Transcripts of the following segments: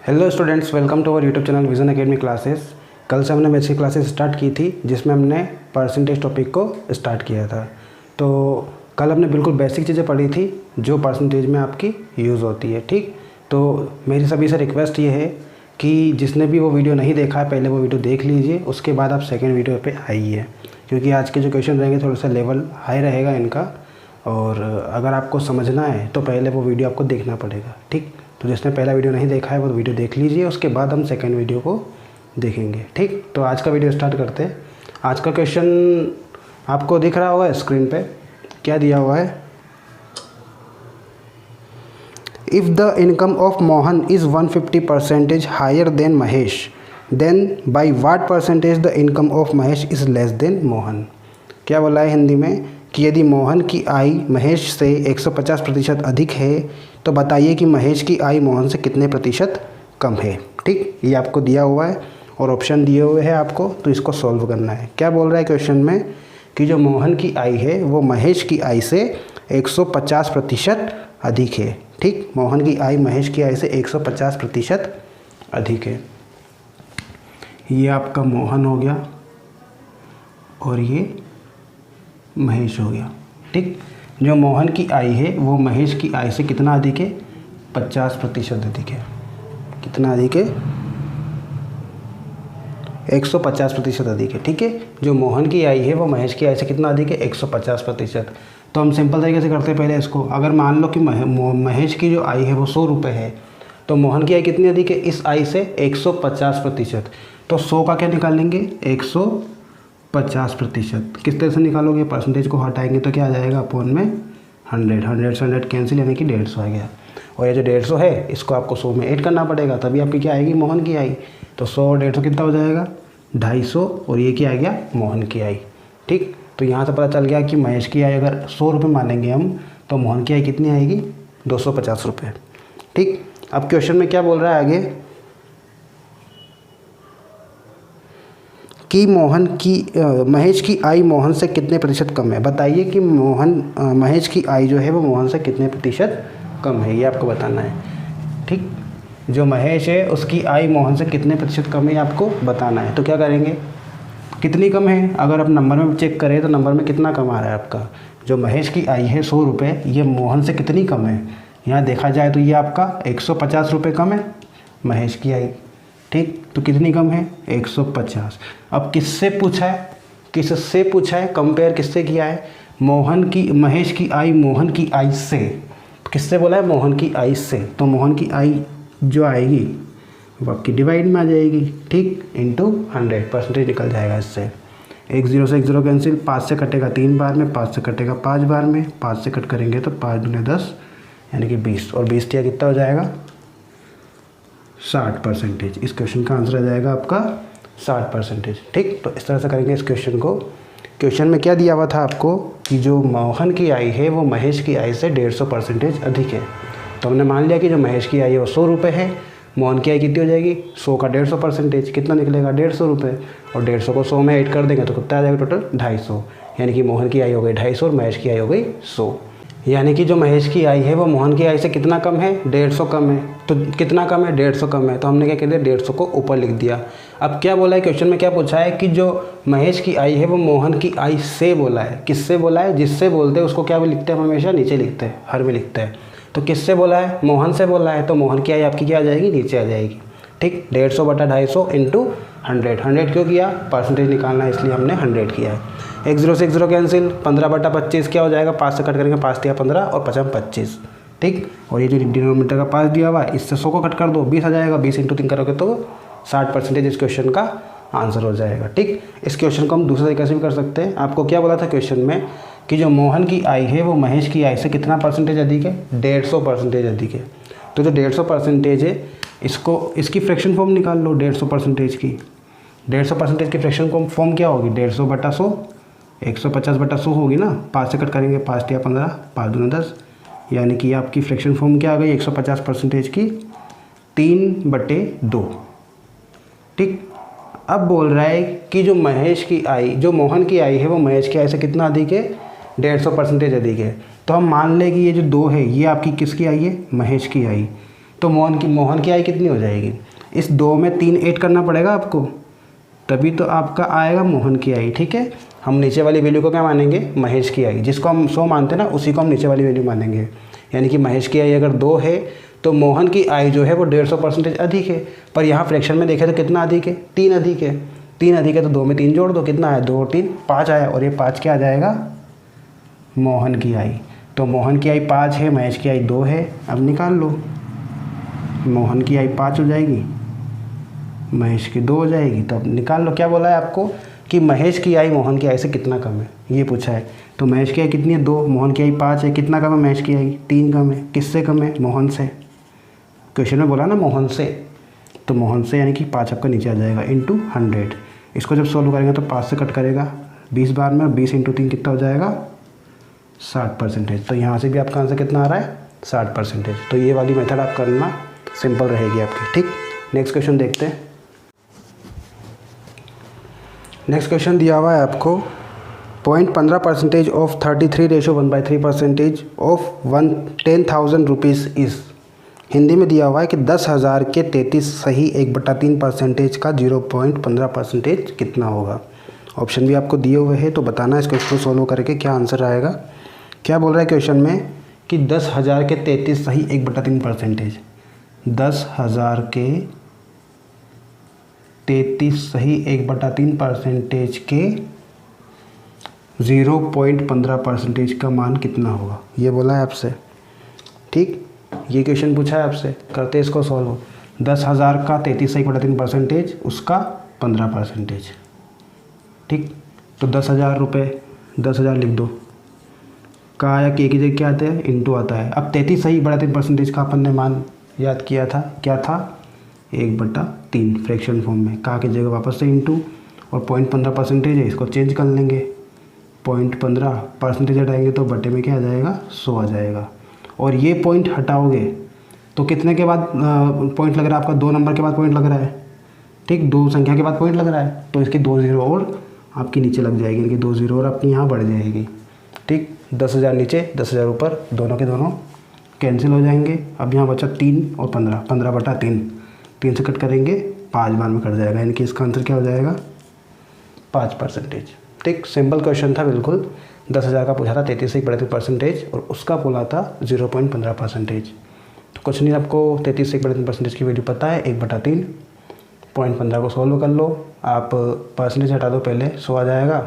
Hello students, welcome to our YouTube channel vision academy classes. कल से हमने maths की क्लासेस स्टार्ट की थी जिसमें हमने परसेंटेज टॉपिक को स्टार्ट किया था। तो कल हमने बिल्कुल बेसिक चीज़ें पढ़ी थी जो परसेंटेज में आपकी यूज़ होती है। ठीक, तो मेरी सभी से रिक्वेस्ट ये है कि जिसने भी वो वीडियो नहीं देखा है पहले वो वीडियो देख लीजिए, उसके बाद आप सेकेंड वीडियो पर आइए, क्योंकि आज के जो क्वेश्चन रहेंगे थोड़ा सा लेवल हाई रहेगा इनका, और अगर आपको समझना है तो पहले वो वीडियो आपको देखना पड़ेगा। ठीक, तो जिसने पहला वीडियो नहीं देखा है वो वीडियो देख लीजिए, उसके बाद हम सेकंड वीडियो को देखेंगे। ठीक, तो आज का वीडियो स्टार्ट करते हैं। आज का क्वेश्चन आपको दिख रहा होगा स्क्रीन पे, क्या दिया हुआ है। If the income of Mohan is 150% higher than Mahesh, then by what percentage the income of Mahesh is less than Mohan. क्या बोला है हिंदी में कि यदि मोहन की आय महेश से 150% अधिक है तो बताइए कि महेश की आय मोहन से कितने प्रतिशत कम है। ठीक, ये आपको दिया हुआ है और ऑप्शन दिए हुए हैं आपको, तो इसको सॉल्व करना है। क्या बोल रहा है क्वेश्चन में कि जो मोहन की आय है वो महेश की आय से 150% अधिक है। ठीक, मोहन की आय महेश की आय से 150% अधिक है। ये आपका मोहन हो गया और ये महेश हो गया। ठीक, जो मोहन की आय है वो महेश की आय से कितना अधिक है, 50% अधिक है। कितना अधिक है, 150% अधिक है। ठीक है, जो मोहन की आय है वो महेश की आय से कितना अधिक है, 150%। तो हम सिंपल तरीके से करते हैं पहले इसको। अगर मान लो कि महेश की जो आय है वो 100 रुपये है तो मोहन की आय कितनी अधिक है, इस आय से 150%। तो 100 का क्या निकालेंगे, 150%। किस तरह से निकालोगे, परसेंटेज को हटाएंगे तो क्या आ जाएगा, अपॉन में 100। 100 से 100 कैंसिल, यानी कि 150 आ गया। और ये जो 150 है इसको आपको 100 में ऐड करना पड़ेगा, तभी आपकी क्या आएगी, मोहन की आई। तो 100 और 150 कितना हो जाएगा, 250, और ये क्या आ गया, मोहन की आई। ठीक, तो यहाँ से पता चल गया कि महेश की आई अगर 100 रुपये मानेंगे हम तो मोहन की आई कितनी आएगी, 250 रुपये। ठीक, अब क्वेश्चन में क्या बोल रहा है आगे कि महेश की आय मोहन से कितने प्रतिशत कम है। बताइए कि महेश की आय जो है वो मोहन से कितने प्रतिशत कम है, ये आपको बताना है। ठीक, जो महेश है उसकी आय मोहन से कितने प्रतिशत कम है आपको बताना है। तो क्या करेंगे, कितनी कम है, अगर आप नंबर में चेक करें तो नंबर में कितना कम आ रहा है आपका। जो महेश की आय है 100 रुपये, ये मोहन से कितनी कम है, यहाँ देखा जाए तो ये आपका 150 रुपये कम है महेश की आय। ठीक, तो कितनी कम है, 150। अब किससे पूछा है, कंपेयर किससे किया है, महेश की आय मोहन की आय से। किससे बोला है, मोहन की आय से। तो मोहन की आय जो आएगी वो आपकी डिवाइड में आ जाएगी। ठीक, इंटू 100 परसेंटेज निकल जाएगा इससे। 1 0 से 1 0 कैंसिल, 5 से कटेगा 3 बार में, 5 से कटेगा 5 बार में, 5 से कट करेंगे तो 5 दूने 10 यानी कि 20, और 20 टिया कितना हो जाएगा, 60%। इस क्वेश्चन का आंसर आ जाएगा आपका 60%। ठीक, तो इस तरह से करेंगे इस क्वेश्चन को। क्वेश्चन में क्या दिया हुआ था आपको कि जो मोहन की आय है वो महेश की आय से 150% अधिक है। तो हमने मान लिया कि जो महेश की आय है वो 100 रुपये है, मोहन की आय कितनी हो जाएगी, 100 का 150%, कितना निकलेगा, 150 रुपये, और 150 को 100 में ऐड कर देंगे तो कितना आ जाएगा टोटल, 250। यानी कि मोहन की आय हो गई 250 और महेश की आय हो गई 100। यानी कि जो महेश की आय है वो मोहन की आय से कितना कम है, 150 कम है। तो कितना कम है, 150 कम है, तो हमने क्या कर दिया, 150 को ऊपर लिख दिया। अब क्या बोला है क्वेश्चन में, क्या पूछा है कि जो महेश की आय है वो मोहन की आय से बोला है। किससे बोला है, जिससे बोलते हैं उसको क्या भी लिखते हैं, हमेशा नीचे लिखते हैं, हर में लिखते हैं। तो किससे बोला है, मोहन से बोला है, तो मोहन की आय आपकी क्या आ जाएगी, नीचे आ जाएगी। ठीक, 150 बटा 250 इंटू 100। 100 क्यों किया, परसेंटेज निकालना है इसलिए हमने 100 किया है। 1 0 से 1 0 कैंसिल, 15 बटा 25 क्या हो जाएगा, 5 से कट करेंगे, 5 दिया 15 और 5 25। ठीक, और ये जो डिनोमिनेटर का 5 दिया हुआ है इससे 100 को कट कर दो, 20 आ जाएगा, 20 इंटू 3 करोगे तो 60% इस क्वेश्चन का आंसर हो जाएगा। ठीक, इस क्वेश्चन को हम दूसरे तरीके से भी कर सकते हैं। आपको क्या बोला था क्वेश्चन में कि जो मोहन की आय है वो महेश की आय से कितना परसेंटेज अधिक है, 150% अधिक है। तो जो 150% है इसकी फ्रैक्शन फॉर्म निकाल लो, 150% की। 150% की फ्रैक्शन फॉर्म क्या होगी, 150 बटा 100, 150 बटा 100 होगी ना, 5 से कट करेंगे, 5 टिया 15, 5 दूने 10, यानी कि आपकी फ्रैक्शन फॉर्म क्या आ गई, 150% की 3/2। ठीक, अब बोल रहा है कि जो मोहन की आय है वो महेश की आय से कितना अधिक है, 150% अधिक है। तो हम मान लें कि ये जो 2 है ये आपकी किसकी आई है, महेश की आई। तो मोहन की आई कितनी हो जाएगी, इस 2 में 3 ऐड करना पड़ेगा आपको, तभी तो आपका आएगा मोहन की आई। ठीक है, हम नीचे वाली वैल्यू को क्या मानेंगे, महेश की आई, जिसको हम 100 मानते हैं ना उसी को हम नीचे वाली वैल्यू मानेंगे। यानी कि महेश की आई अगर 2 है तो मोहन की आई जो है वो 150% अधिक है। पर यहाँ फ्रैक्शन में देखें तो कितना अधिक है, 3 अधिक है। 3 अधिक है तो 2 में 3 जोड़ दो, कितना आया, 2 और 3 5 आया, और ये 5 क्या आ जाएगा, मोहन की आई। तो मोहन की आई 5 है, महेश की आई 2 है। अब निकाल लो, मोहन की आई 5 हो जाएगी, महेश की 2 हो जाएगी। तो अब निकाल लो, क्या बोला है आपको कि महेश की आई मोहन की आई से कितना कम है, ये पूछा है। तो महेश की आई कितनी है, 2, मोहन की आई 5 है, कितना कम है महेश की आई, 3 कम है। किससे कम है, मोहन से। क्वेश्चन में बोला ना मोहन से, तो मोहन से यानी कि 5 आपका नीचे आ जाएगा इंटू 100। इसको जब सोल्व करेंगे तो 5 से कट करेगा 20 बार में, 20 इंटू 3 कितना हो जाएगा, 60%। तो यहाँ से भी आपका आंसर कितना आ रहा है, 60%। तो ये वाली मेथड आप करना सिंपल रहेगी आपकी। ठीक, नेक्स्ट क्वेश्चन देखते हैं। नेक्स्ट क्वेश्चन दिया हुआ है आपको 0.15% of 33/1/3% of 10,000 rupees is. Hindi में दिया हुआ है कि 10,000 के 33 सही 1/3% का 0.15% कितना होगा। ऑप्शन भी आपको दिए हुए हैं, तो बताना इस क्वेश्चन को सोल्व करके क्या आंसर आएगा। क्या बोल रहा है क्वेश्चन में कि 10,000 के 33 सही 1/3%, 10,000 के 33 सही 1/3% के 0.15% का मान कितना होगा, ये बोला है आपसे। ठीक, ये क्वेश्चन पूछा है आपसे, करते इसको सॉल्व। 10,000 का 33 सही 1/3%, उसका 15%। ठीक, तो 10,000 रुपये, 10,000 लिख दो, का या के की जगह क्या आता है, इंटू आता है। अब 33 सही 1/3% का अपन ने मान याद किया था, क्या था, 1/3 फ्रैक्शन फॉर्म में, का की जगह वापस से इंटू, और 0.15% है, इसको चेंज कर लेंगे, 0.15% हटाएंगे तो बटे में क्या आ जाएगा, 100 आ जाएगा। और ये पॉइंट हटाओगे तो कितने के बाद पॉइंट लग रहा है आपका, 2 नंबर के बाद पॉइंट लग रहा है। ठीक, 2 संख्या के बाद पॉइंट लग रहा है, तो इसकी 2 0 और आपकी नीचे लग जाएगी, इनकी 2 0 और आपकी यहाँ बढ़ जाएगी। ठीक, 10,000 नीचे 10,000 ऊपर, दोनों के दोनों कैंसिल हो जाएंगे। अब यहाँ बचा 3 और 15, 15/3, 3 से कट करेंगे 5 बार में कट जाएगा, यानी कि इसका आंसर क्या हो जाएगा, 5%। ठीक, सिंपल क्वेश्चन था बिल्कुल। 10,000 का पूछा था 33 से 1/3% और उसका बोला था 0.15%। तो कुछ नहीं, आपको 33 से 1/3% की वैल्यू पता है, 1/3, 0.15 को सॉल्व कर लो। आप परसेंटेज हटा दो, पहले 100 आ जाएगा,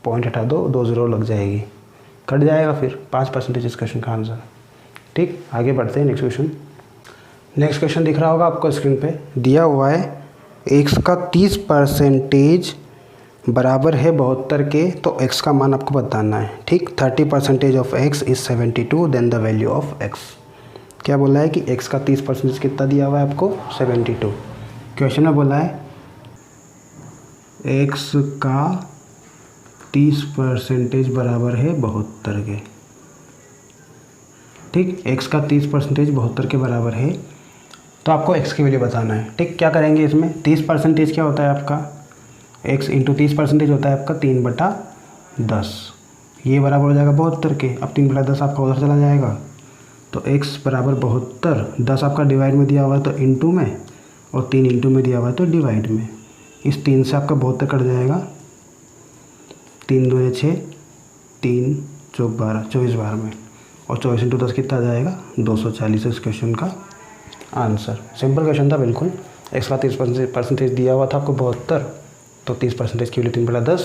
पॉइंट हटा दो, 2 0 लग जाएगी, कट जाएगा, फिर 5% इस क्वेश्चन का आंसर। ठीक, आगे बढ़ते हैं नेक्स्ट क्वेश्चन। नेक्स्ट क्वेश्चन दिख रहा होगा आपको स्क्रीन पे, दिया हुआ है x का 30% बराबर है 72 के, तो x का मान आपको बताना है। ठीक, 30% of x is 72, then the value of x। क्या बोला है कि x का 30% कितना दिया हुआ है आपको, 72। क्वेश्चन में बोला है x का 30% बराबर है 72 के। ठीक, x का 30% 72 के बराबर है, तो आपको x की वैल्यू बताना है। ठीक, क्या करेंगे इसमें, 30% क्या होता है आपका, x इंटू 30% होता है आपका 3/10, ये बराबर हो जाएगा 72 के। अब 3/10 आपका उधर चला जाएगा, तो x बराबर 72, 10 आपका डिवाइड में दिया हुआ है तो इंटू में, और 3 इंटू में दिया हुआ है तो डिवाइड में। इस 3 से आपका 72 कट जाएगा, 3 2 6, 3 चौक 12, 24 बार में, और 24 इंटू 10 कितना आ जाएगा, 240 इस क्वेश्चन का आंसर। सिंपल क्वेश्चन था बिल्कुल। x का 30% दिया हुआ था आपको 72, तो 30% की वैल्यू 3/10,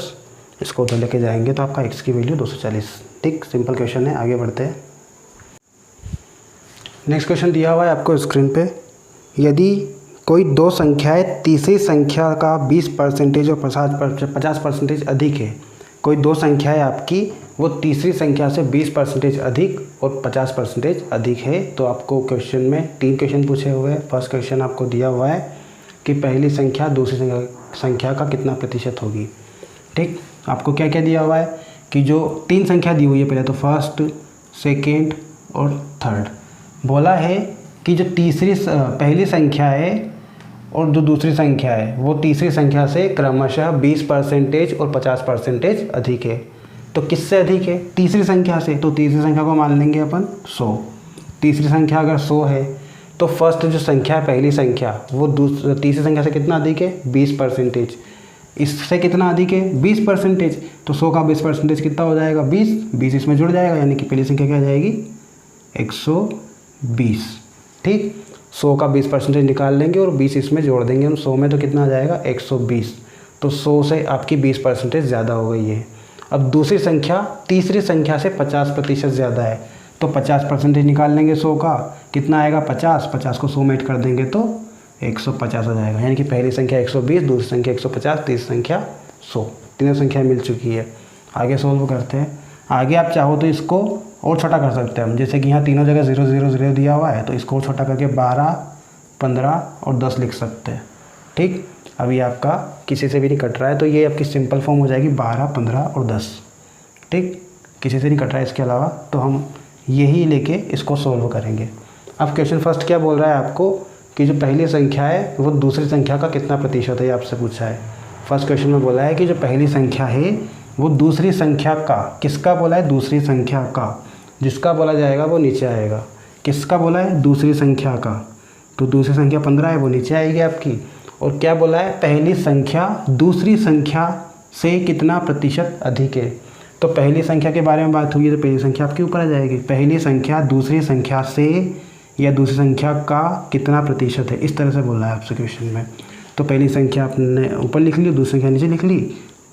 इसको उधर लेके जाएंगे तो आपका x की वैल्यू 240। ठीक, सिंपल क्वेश्चन है, आगे बढ़ते हैं। नेक्स्ट क्वेश्चन दिया हुआ है आपको स्क्रीन पे, यदि कोई 2 संख्याएं तीसरी संख्या का 20% और 50% अधिक है, कोई 2 संख्याएं आपकी वो तीसरी संख्या से 20% अधिक और 50% अधिक है, तो आपको क्वेश्चन में 3 क्वेश्चन पूछे हुए हैं। फर्स्ट क्वेश्चन आपको दिया हुआ है कि पहली संख्या दूसरी संख्या का कितना प्रतिशत होगी। ठीक, आपको क्या क्या दिया हुआ है कि जो 3 संख्या दी हुई है, पहले तो फर्स्ट, सेकेंड और थर्ड। बोला है कि जो पहली संख्या है और जो दूसरी संख्या है वो तीसरी संख्या से क्रमशः 20% और 50% अधिक है। तो किससे अधिक है, तीसरी संख्या से, तो तीसरी संख्या को मान लेंगे अपन 100। तीसरी संख्या अगर 100 है तो तो फर्स्ट जो संख्या है, पहली संख्या, वो तीसरी संख्या से कितना अधिक है? 20%। इससे कितना अधिक है? 20%। तो 100 का 20% कितना हो जाएगा? 20 इसमें जुड़ जाएगा, यानी कि पहली संख्या क्या आ जाएगी? 120। ठीक, 100 का 20% निकाल लेंगे और 20 इसमें जोड़ देंगे हम 100 में, तो कितना आ जाएगा? 120। तो 100 से आपकी 20% ज़्यादा हो गई है। अब दूसरी संख्या तीसरी संख्या से 50% ज़्यादा है, तो 50% निकाल लेंगे 100 का, कितना आएगा? 50 को 100 में ऐड कर देंगे तो 150 हो जाएगा। यानी कि पहली संख्या 120, दूसरी संख्या 150, तीसरी संख्या 100। तीनों संख्या मिल चुकी है। आगे सोल्व करते हैं। आगे आप चाहो तो इसको और छोटा कर सकते हैं हम, जैसे कि यहाँ तीनों जगह 0 0 0 दिया हुआ है, तो इसको और छोटा करके 12, 15 और 10 लिख सकते हैं। ठीक, अभी आपका किसी से भी नहीं कट रहा है, तो ये आपकी सिंपल फॉर्म हो जाएगी 12, 15 और 10। ठीक, किसी से नहीं कट रहा है इसके अलावा, तो हम यही लेके इसको सोल्व करेंगे। अब क्वेश्चन फर्स्ट क्या बोल रहा है आपको कि जो पहली संख्या है वो दूसरी संख्या का कितना प्रतिशत है, ये आपसे पूछा है। फर्स्ट क्वेश्चन में बोला है कि जो पहली संख्या है वो दूसरी संख्या का, किसका बोला है? दूसरी संख्या का। जिसका बोला जाएगा वो नीचे आएगा। किसका बोला है? दूसरी संख्या का। तो दूसरी संख्या 15 है, वो नीचे आएगी आपकी। और क्या बोला है? पहली संख्या दूसरी संख्या से कितना प्रतिशत अधिक है। तो पहली संख्या के बारे में बात हुई, तो पहली संख्या आपके ऊपर आ जाएगी। पहली संख्या दूसरी संख्या से या दूसरी संख्या का कितना प्रतिशत है, इस तरह से बोला है आपसे क्वेश्चन में। तो पहली संख्या आपने ऊपर लिख ली, दूसरी संख्या नीचे लिख ली।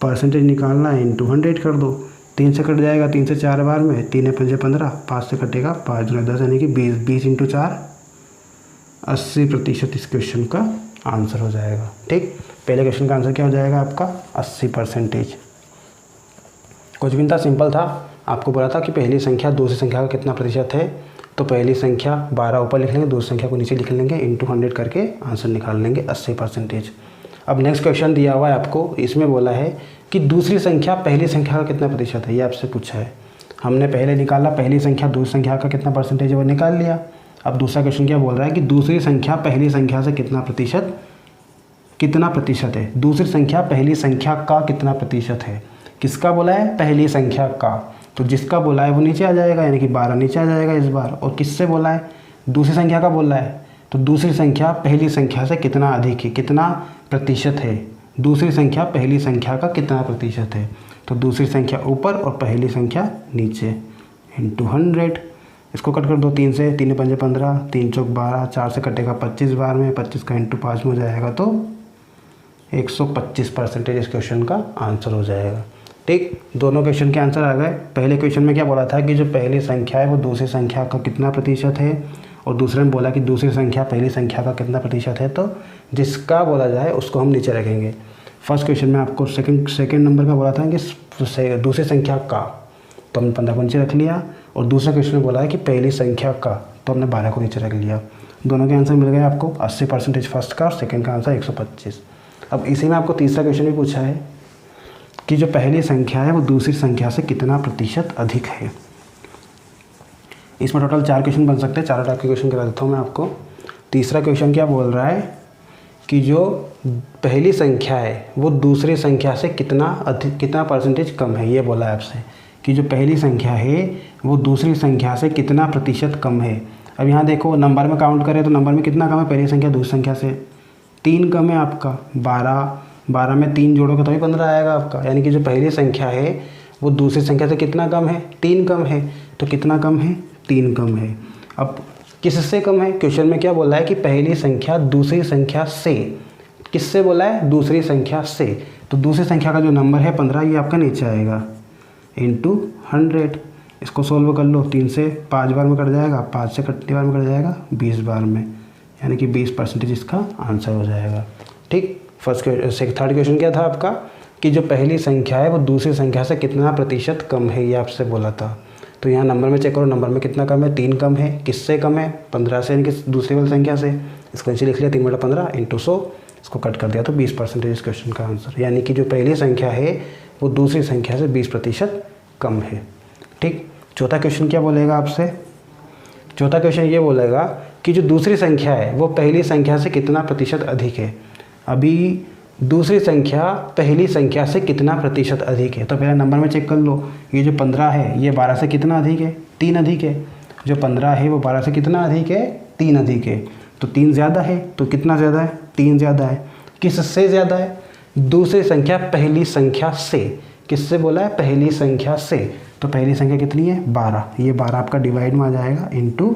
परसेंटेज निकालना है, इंटू 100 कर दो। 3 से कट जाएगा, 3 से 4 बार में, 3 है 5 15, 5 से कटेगा 5 दूना 10, यानी कि 20 इंटू 4 80% इस क्वेश्चन का आंसर हो जाएगा। ठीक, पहले क्वेश्चन का आंसर क्या हो जाएगा आपका? 80%। कुछ भी था, सिंपल था। आपको बोला था कि पहली संख्या दूसरी संख्या का कितना प्रतिशत है, तो पहली संख्या 12 ऊपर लिख लेंगे, दूसरी संख्या को नीचे लिख लेंगे, इंटू 100 करके आंसर निकाल लेंगे 80%। अब नेक्स्ट क्वेश्चन दिया हुआ है आपको, इसमें बोला है कि दूसरी संख्या पहली संख्या का कितना प्रतिशत है, ये आपसे पूछा है। हमने पहले निकाला पहली संख्या दूसरी संख्या का कितना परसेंटेज है, वो निकाल लिया। अब दूसरा क्वेश्चन क्या बोल रहा है कि दूसरी संख्या पहली संख्या से कितना प्रतिशत है। दूसरी संख्या पहली संख्या का कितना प्रतिशत है। किसका बोला है? पहली संख्या का। तो जिसका बोला है वो नीचे आ जाएगा, यानी कि 12 नीचे आ जाएगा इस बार। और किससे बोला है? दूसरी संख्या का बोला है, तो दूसरी संख्या पहली संख्या से कितना अधिक है, कितना प्रतिशत है। दूसरी संख्या पहली संख्या का कितना प्रतिशत है, तो दूसरी संख्या ऊपर और पहली संख्या नीचे, इंटू 100। इसको कट कर दो 3 से, 3 5 15, 3 चौक 12, 4 से कटेगा 25 बार में, 25 का इंटू 5 में हो जाएगा, तो 125% इस क्वेश्चन का आंसर हो जाएगा। ठीक, दोनों क्वेश्चन के आंसर आ गए। पहले क्वेश्चन में क्या बोला था कि जो पहली संख्या है वो दूसरी संख्या का कितना प्रतिशत है, और दूसरे में बोला कि दूसरी संख्या पहली संख्या का कितना प्रतिशत है। तो जिसका बोला जाए उसको हम नीचे रखेंगे। फर्स्ट क्वेश्चन में आपको सेकंड नंबर का बोला था कि दूसरी संख्या का, तो हमने 15 को नीचे रख लिया। और दूसरे क्वेश्चन में बोला है कि पहली संख्या का, तो हमने 12 को नीचे रख लिया। दोनों के आंसर मिल गए आपको 80% फर्स्ट का, और सेकेंड का आंसर 125। अब इसी में आपको तीसरा क्वेश्चन भी पूछा है कि जो पहली संख्या है वो दूसरी संख्या से कितना प्रतिशत अधिक है। इसमें टोटल 4 क्वेश्चन बन सकते हैं, चारों टाइप के क्वेश्चन करा देता हूँ मैं आपको। तीसरा क्वेश्चन क्या बोल रहा है कि जो पहली संख्या है वो दूसरी संख्या से कितना परसेंटेज कम है। ये बोला है आपसे कि जो पहली संख्या है वो दूसरी संख्या से कितना प्रतिशत कम है। अब यहाँ देखो नंबर में काउंट करें तो नंबर में कितना कम है, पहली संख्या दूसरी संख्या से 3 कम है आपका। 12 में 3 जोड़ोगे तो ही 15 आएगा आपका। यानी कि जो पहली संख्या है वो दूसरी संख्या से कितना कम है, 3 कम है। तो कितना कम है, 3 कम है। अब किससे कम है, क्वेश्चन में क्या बोला है कि पहली संख्या दूसरी संख्या से, किससे बोला है, दूसरी संख्या से। तो दूसरी संख्या का जो नंबर है 15, ये आपका नीचे आएगा, इंटू 100। इसको सोल्व कर लो, 3 से 5 बार में कट जाएगा, 5 से कितनी बार में कट जाएगा, 20 बार में, यानी कि 20% इसका आंसर हो जाएगा। ठीक, थर्ड क्वेश्चन क्या था आपका कि जो पहली संख्या है वो दूसरी संख्या से कितना प्रतिशत कम है, ये आपसे बोला था। तो यहाँ नंबर में चेक करो, नंबर में कितना कम है, 3 कम है। किससे कम है, 15 से, यानी कि दूसरी वाली संख्या से। इसको नीचे लिख लिया 3/15 इंटू 100, इसको कट कर दिया तो 20% इस क्वेश्चन का आंसर। यानी कि जो पहली संख्या है वो दूसरी संख्या से 20% कम है। ठीक, चौथा क्वेश्चन क्या बोलेगा आपसे, चौथा क्वेश्चन ये बोलेगा कि जो दूसरी संख्या है वो पहली संख्या से कितना प्रतिशत अधिक है। अभी दूसरी संख्या पहली संख्या से कितना प्रतिशत अधिक है, तो पहले नंबर में चेक कर लो। ये जो 15 है ये 12 से कितना अधिक है, 3 अधिक है। जो 15 है वो 12 से कितना अधिक है, 3 अधिक है। तो 3 ज़्यादा है, तो कितना ज़्यादा है, 3 ज़्यादा है। किससे ज़्यादा है, दूसरी संख्या पहली संख्या से। किससे बोला है, पहली संख्या से। तो पहली संख्या कितनी है, 12। ये 12 आपका डिवाइड में आ जाएगा इंटू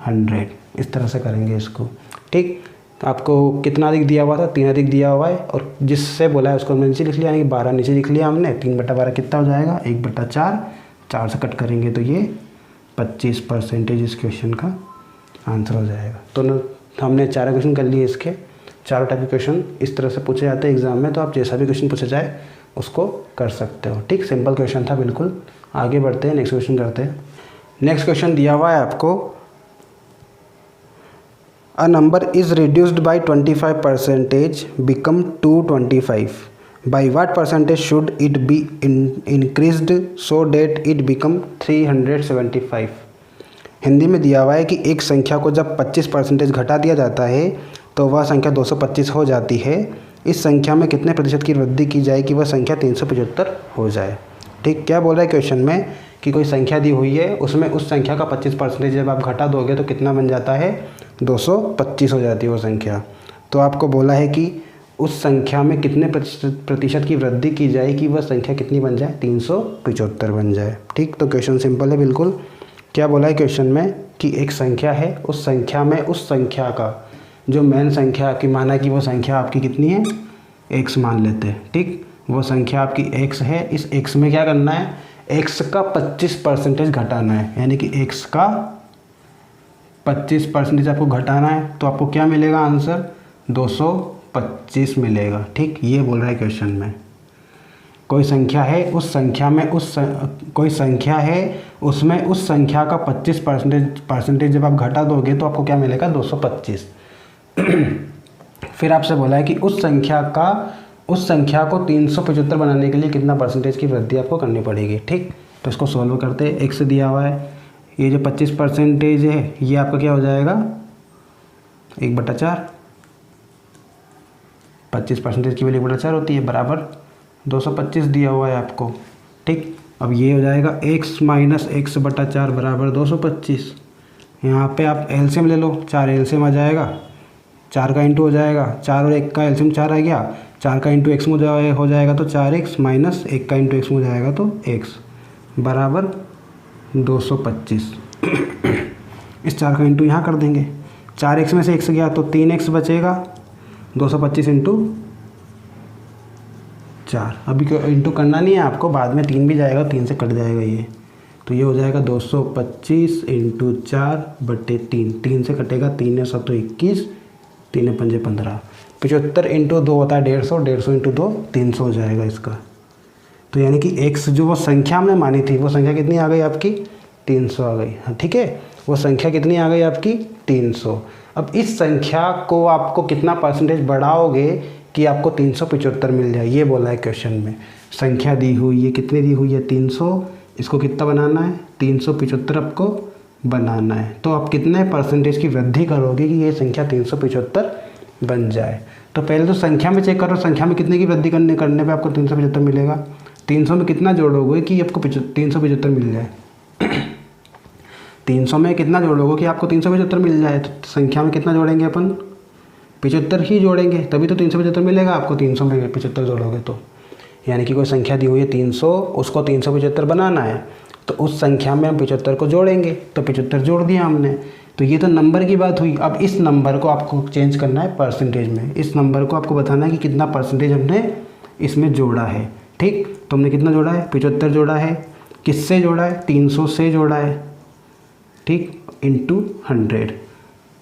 100। इस तरह से करेंगे इसको। ठीक, आपको कितना अधिक दिया हुआ था, 3 अधिक दिया हुआ है, और जिससे बोला है उसको हमने नीचे लिख लिया, यानी कि 12 नीचे लिख लिया हमने। 3/12 कितना हो जाएगा, 1/4। 4 से कट करेंगे तो ये 25% इस क्वेश्चन का आंसर हो जाएगा। तो हमने 4 क्वेश्चन कर लिए इसके। 4 टाइप के क्वेश्चन इस तरह से पूछे जाते हैं एग्जाम में, तो आप जैसा भी क्वेश्चन पूछे जाए उसको कर सकते हो। ठीक, सिंपल क्वेश्चन था बिल्कुल। आगे बढ़ते हैं, नेक्स्ट क्वेश्चन करते हैं। नेक्स्ट क्वेश्चन दिया हुआ है आपको, a number is reduced by 25% become 225, by what percentage should it be increased so that it become 375। हिंदी में दिया हुआ है कि एक संख्या को जब 25% घटा दिया जाता है तो वह संख्या 225 हो जाती है। इस संख्या में कितने प्रतिशत की वृद्धि की जाए कि वह संख्या 375 हो जाए। ठीक, क्या बोल रहा है क्वेश्चन में कि कोई संख्या दी हुई है, उसमें उस संख्या का 25% जब आप घटा दोगे तो कितना बन जाता है, 225 हो जाती है वो संख्या। तो आपको बोला है कि उस संख्या में कितने प्रतिशत की वृद्धि की जाए कि वह संख्या कितनी बन जाए, 375 बन जाए। ठीक, तो क्वेश्चन सिंपल है बिल्कुल। क्या बोला है क्वेश्चन में कि एक संख्या है, उस संख्या में उस संख्या का जो मेन संख्या की माना कि वो संख्या आपकी कितनी है, x मान लेते हैं। ठीक, वो संख्या आपकी x है। इस x में क्या करना है, x का 25% घटाना है, यानी कि x का 25% आपको घटाना है। तो आपको क्या मिलेगा आंसर, 225 मिलेगा। ठीक, ये बोल रहा है क्वेश्चन में। कोई संख्या है, उस संख्या में कोई संख्या है, उसमें उस संख्या का 25% जब आप घटा दोगे तो आपको क्या मिलेगा, 225। फिर आपसे बोला है कि उस संख्या को 375 बनाने के लिए कितना परसेंटेज की वृद्धि आपको करनी पड़ेगी। ठीक, तो इसको सॉल्व करते हैं। x दिया हुआ है, ये जो 25% है ये आपका क्या हो जाएगा, 1/4। 25% की वैल्यू 1/4 होती है, बराबर 225 दिया हुआ है आपको। ठीक, अब ये हो जाएगा x माइनस x/4 बराबर 225। यहाँ पे आप एलसीएम ले लो, 4 एलसीएम आ जाएगा, 4 का इंटू हो जाएगा, 4 और 1 का एलसीएम 4 आ गया, 4 का इंटू एक्स में हो जाएगा तो 4x माइनस 1 का इंटू एक्स में हो जाएगा तो x बराबर 225। इस 4 का इंटू यहाँ कर देंगे, 4x में से x गया तो 3x बचेगा, 225 इंटू 4। अभी इंटू करना नहीं है आपको, बाद में 3 भी जाएगा, 3 से कट जाएगा ये, तो ये हो जाएगा 225 इंटू 4/3। 3 से कटेगा, 3 है 7 21, 3 है 5 15। 75 इंटू 2 होता है 150, 150 इंटू 2 300 हो जाएगा इसका। तो यानी कि x जो वो संख्या हमने मानी थी वो संख्या कितनी आ गई आपकी, 300 आ गई। हाँ ठीक है, वो संख्या कितनी आ गई आपकी, 300। अब इस संख्या को आपको कितना परसेंटेज बढ़ाओगे कि आपको 375 मिल जाए, ये बोला है क्वेश्चन में। संख्या दी हुई है, कितनी दी हुई है, 300। इसको कितना बनाना है, 375 आपको बनाना है। तो आप कितने परसेंटेज की वृद्धि करोगे कि ये संख्या 375 बन जाए। तो पहले तो संख्या में चेक करो, संख्या में कितने की वृद्धि करने पे आपको 375 मिलेगा। 300 में कितना जोड़ोगे कि आपको 375 मिल जाए। 300 में कितना जोड़ोगे कि आपको 375 मिल जाए। तो संख्या में कितना जोड़ेंगे अपन, 75 ही जोड़ेंगे, तभी तो 375 मिलेगा आपको। 300 में 75 जोड़ोगे तो, यानी कि कोई संख्या दी हुई है 300, उसको 375 बनाना है, तो उस संख्या में हम 75 को जोड़ेंगे, तो 75 जोड़ दिया हमने। तो ये तो नंबर की बात हुई। अब इस नंबर को आपको चेंज करना है परसेंटेज में। इस नंबर को आपको बताना है कि कितना परसेंटेज हमने इसमें जोड़ा है। ठीक, तो हमने कितना जोड़ा है, 75 जोड़ा है। किससे जोड़ा है, 300 से जोड़ा है। ठीक, इंटू 100।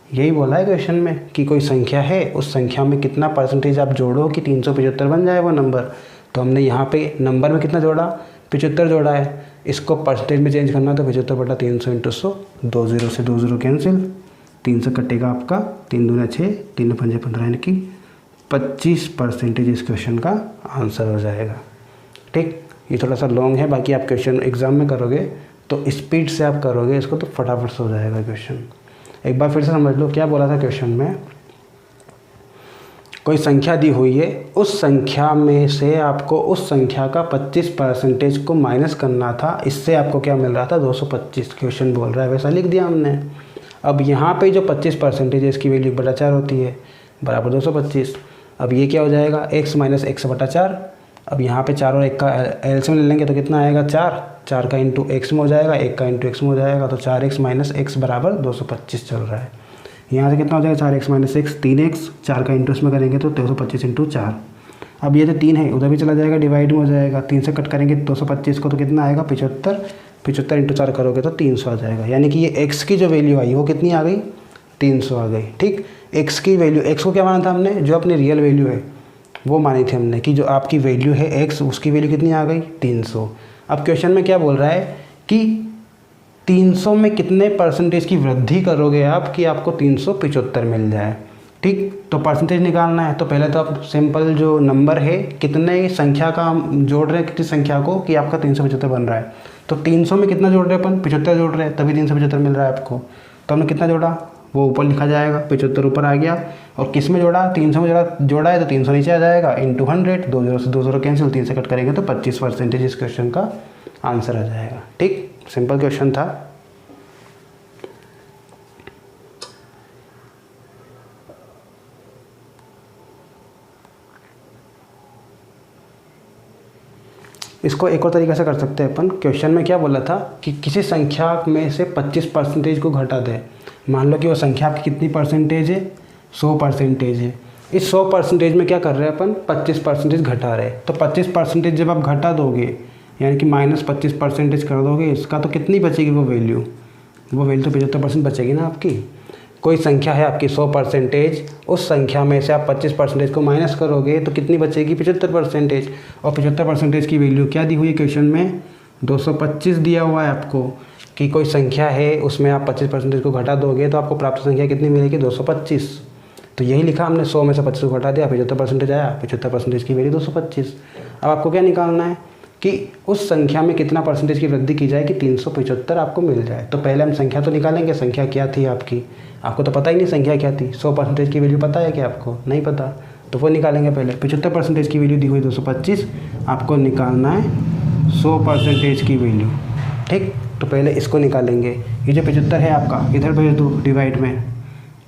यही बोला है क्वेश्चन में कि कोई संख्या है, उस संख्या में कितना परसेंटेज आप जोड़ो कि 375 बन जाए वो नंबर। तो हमने यहाँ पे नंबर में कितना जोड़ा, 75 जोड़ा है। इसको परसेंटेज में चेंज करना तो 75/300 इंटू 100, 2 0 से 2 0 कैंसिल, 3 से कटेगा आपका, 3 दूना 6, 3 5 15, यानी कि 25% इस क्वेश्चन का आंसर हो जाएगा। ठीक, ये थोड़ा सा लॉन्ग है, बाकी आप क्वेश्चन एग्जाम में करोगे तो स्पीड से आप करोगे इसको तो फटाफट से हो जाएगा क्वेश्चन। एक बार फिर से समझ लो क्या बोला था क्वेश्चन में। कोई संख्या दी हुई है, उस संख्या में से आपको उस संख्या का 25% को माइनस करना था। इससे आपको क्या मिल रहा था, 225। क्वेश्चन बोल रहा है, वैसा लिख दिया हमने। अब यहाँ पे जो 25% है इसकी वैल्यू 1/4 होती है, बराबर 225। अब ये क्या हो जाएगा, x माइनस एक्स बटा 4। अब यहाँ पे 4 और 1 का एलसीएम ले लेंगे तो कितना आएगा, 4 का इंटू एक्स में हो जाएगा, 1 का इंटू एक्स में हो जाएगा, तो 4x माइनस एक्स बराबर 225 चल रहा है। यहाँ से कितना हो जाएगा, 4x माइनस एक्स 3x, 4 का इंटू इसमें करेंगे तो 225 इंटू 4। अब ये जो 3 है उधर भी चला जाएगा, डिवाइड में हो जाएगा, 3 से कट करेंगे 225 को तो कितना आएगा 75, 75 इंटू 4 करोगे तो 300 आ जाएगा। यानी कि ये x की जो वैल्यू आई वो कितनी आ गई, 300 आ गई। ठीक, x की वैल्यू, x को क्या माना था हमने, जो अपनी रियल वैल्यू है वो मानी थी हमने कि जो आपकी वैल्यू है x उसकी वैल्यू कितनी आ गई 300। अब क्वेश्चन में क्या बोल रहा है कि 300 में कितने परसेंटेज की वृद्धि करोगे आप कि आपको 375 मिल जाए। ठीक, तो परसेंटेज निकालना है तो पहले तो आप सिंपल जो नंबर है कितने संख्या का हम जोड़ रहे हैं, कितनी संख्या को कि आपका 375 बन रहा है। तो 300 में कितना जोड़ रहे हैं अपन, 75 जोड़ रहे हैं, तभी 375 मिल रहा है आपको। तो हमने कितना जोड़ा वो ऊपर लिखा जाएगा, 75 ऊपर आ गया। और किस में जोड़ा, 300 में जोड़ा है तो 300 नीचे आ जाएगा, इंटू 100, 2 0 से 2 0 कैंसिल, 3 से कट करेंगे तो 25% इस क्वेश्चन का आंसर आ जाएगा। ठीक, सिंपल क्वेश्चन था। इसको एक और तरीके से कर सकते हैं अपन। क्वेश्चन में क्या बोला था कि किसी संख्या में से 25% को घटा दे। मान लो कि वो संख्या आपकी कितनी परसेंटेज है, 100% है। इस 100% में क्या कर रहे हैं अपन, 25% घटा रहे हैं। तो 25% जब आप घटा दोगे यानी कि माइनस 25% कर दोगे इसका, तो कितनी बचेगी वो वैल्यू तो 75% बचेगी ना आपकी। कोई संख्या है आपकी 100%, उस संख्या में से आप 25% को माइनस करोगे तो कितनी बचेगी 75%। और 75% की वैल्यू क्या दी हुई है क्वेश्चन में, 225 दिया हुआ है आपको कि कोई संख्या है उसमें आप 25% को घटा दोगे तो आपको प्राप्त संख्या कितनी मिलेगी 225। तो यही लिखा हमने, 100 में से 25 को घटा दिया, 75% आया, 75% की वैल्यू 225। अब आपको क्या निकालना है कि उस संख्या में कितना परसेंटेज की वृद्धि की जाए कि 375 आपको मिल जाए। तो पहले हम संख्या तो निकालेंगे, संख्या क्या थी आपको तो पता ही नहीं संख्या क्या थी। 100% की वैल्यू पता है क्या आपको, नहीं पता, तो वो निकालेंगे पहले। 75% की वैल्यू दी हुई 225, आपको निकालना है 100% की वैल्यू। ठीक, तो पहले इसको निकालेंगे। ये जो 75 है आपका इधर भेज दो डिवाइड में,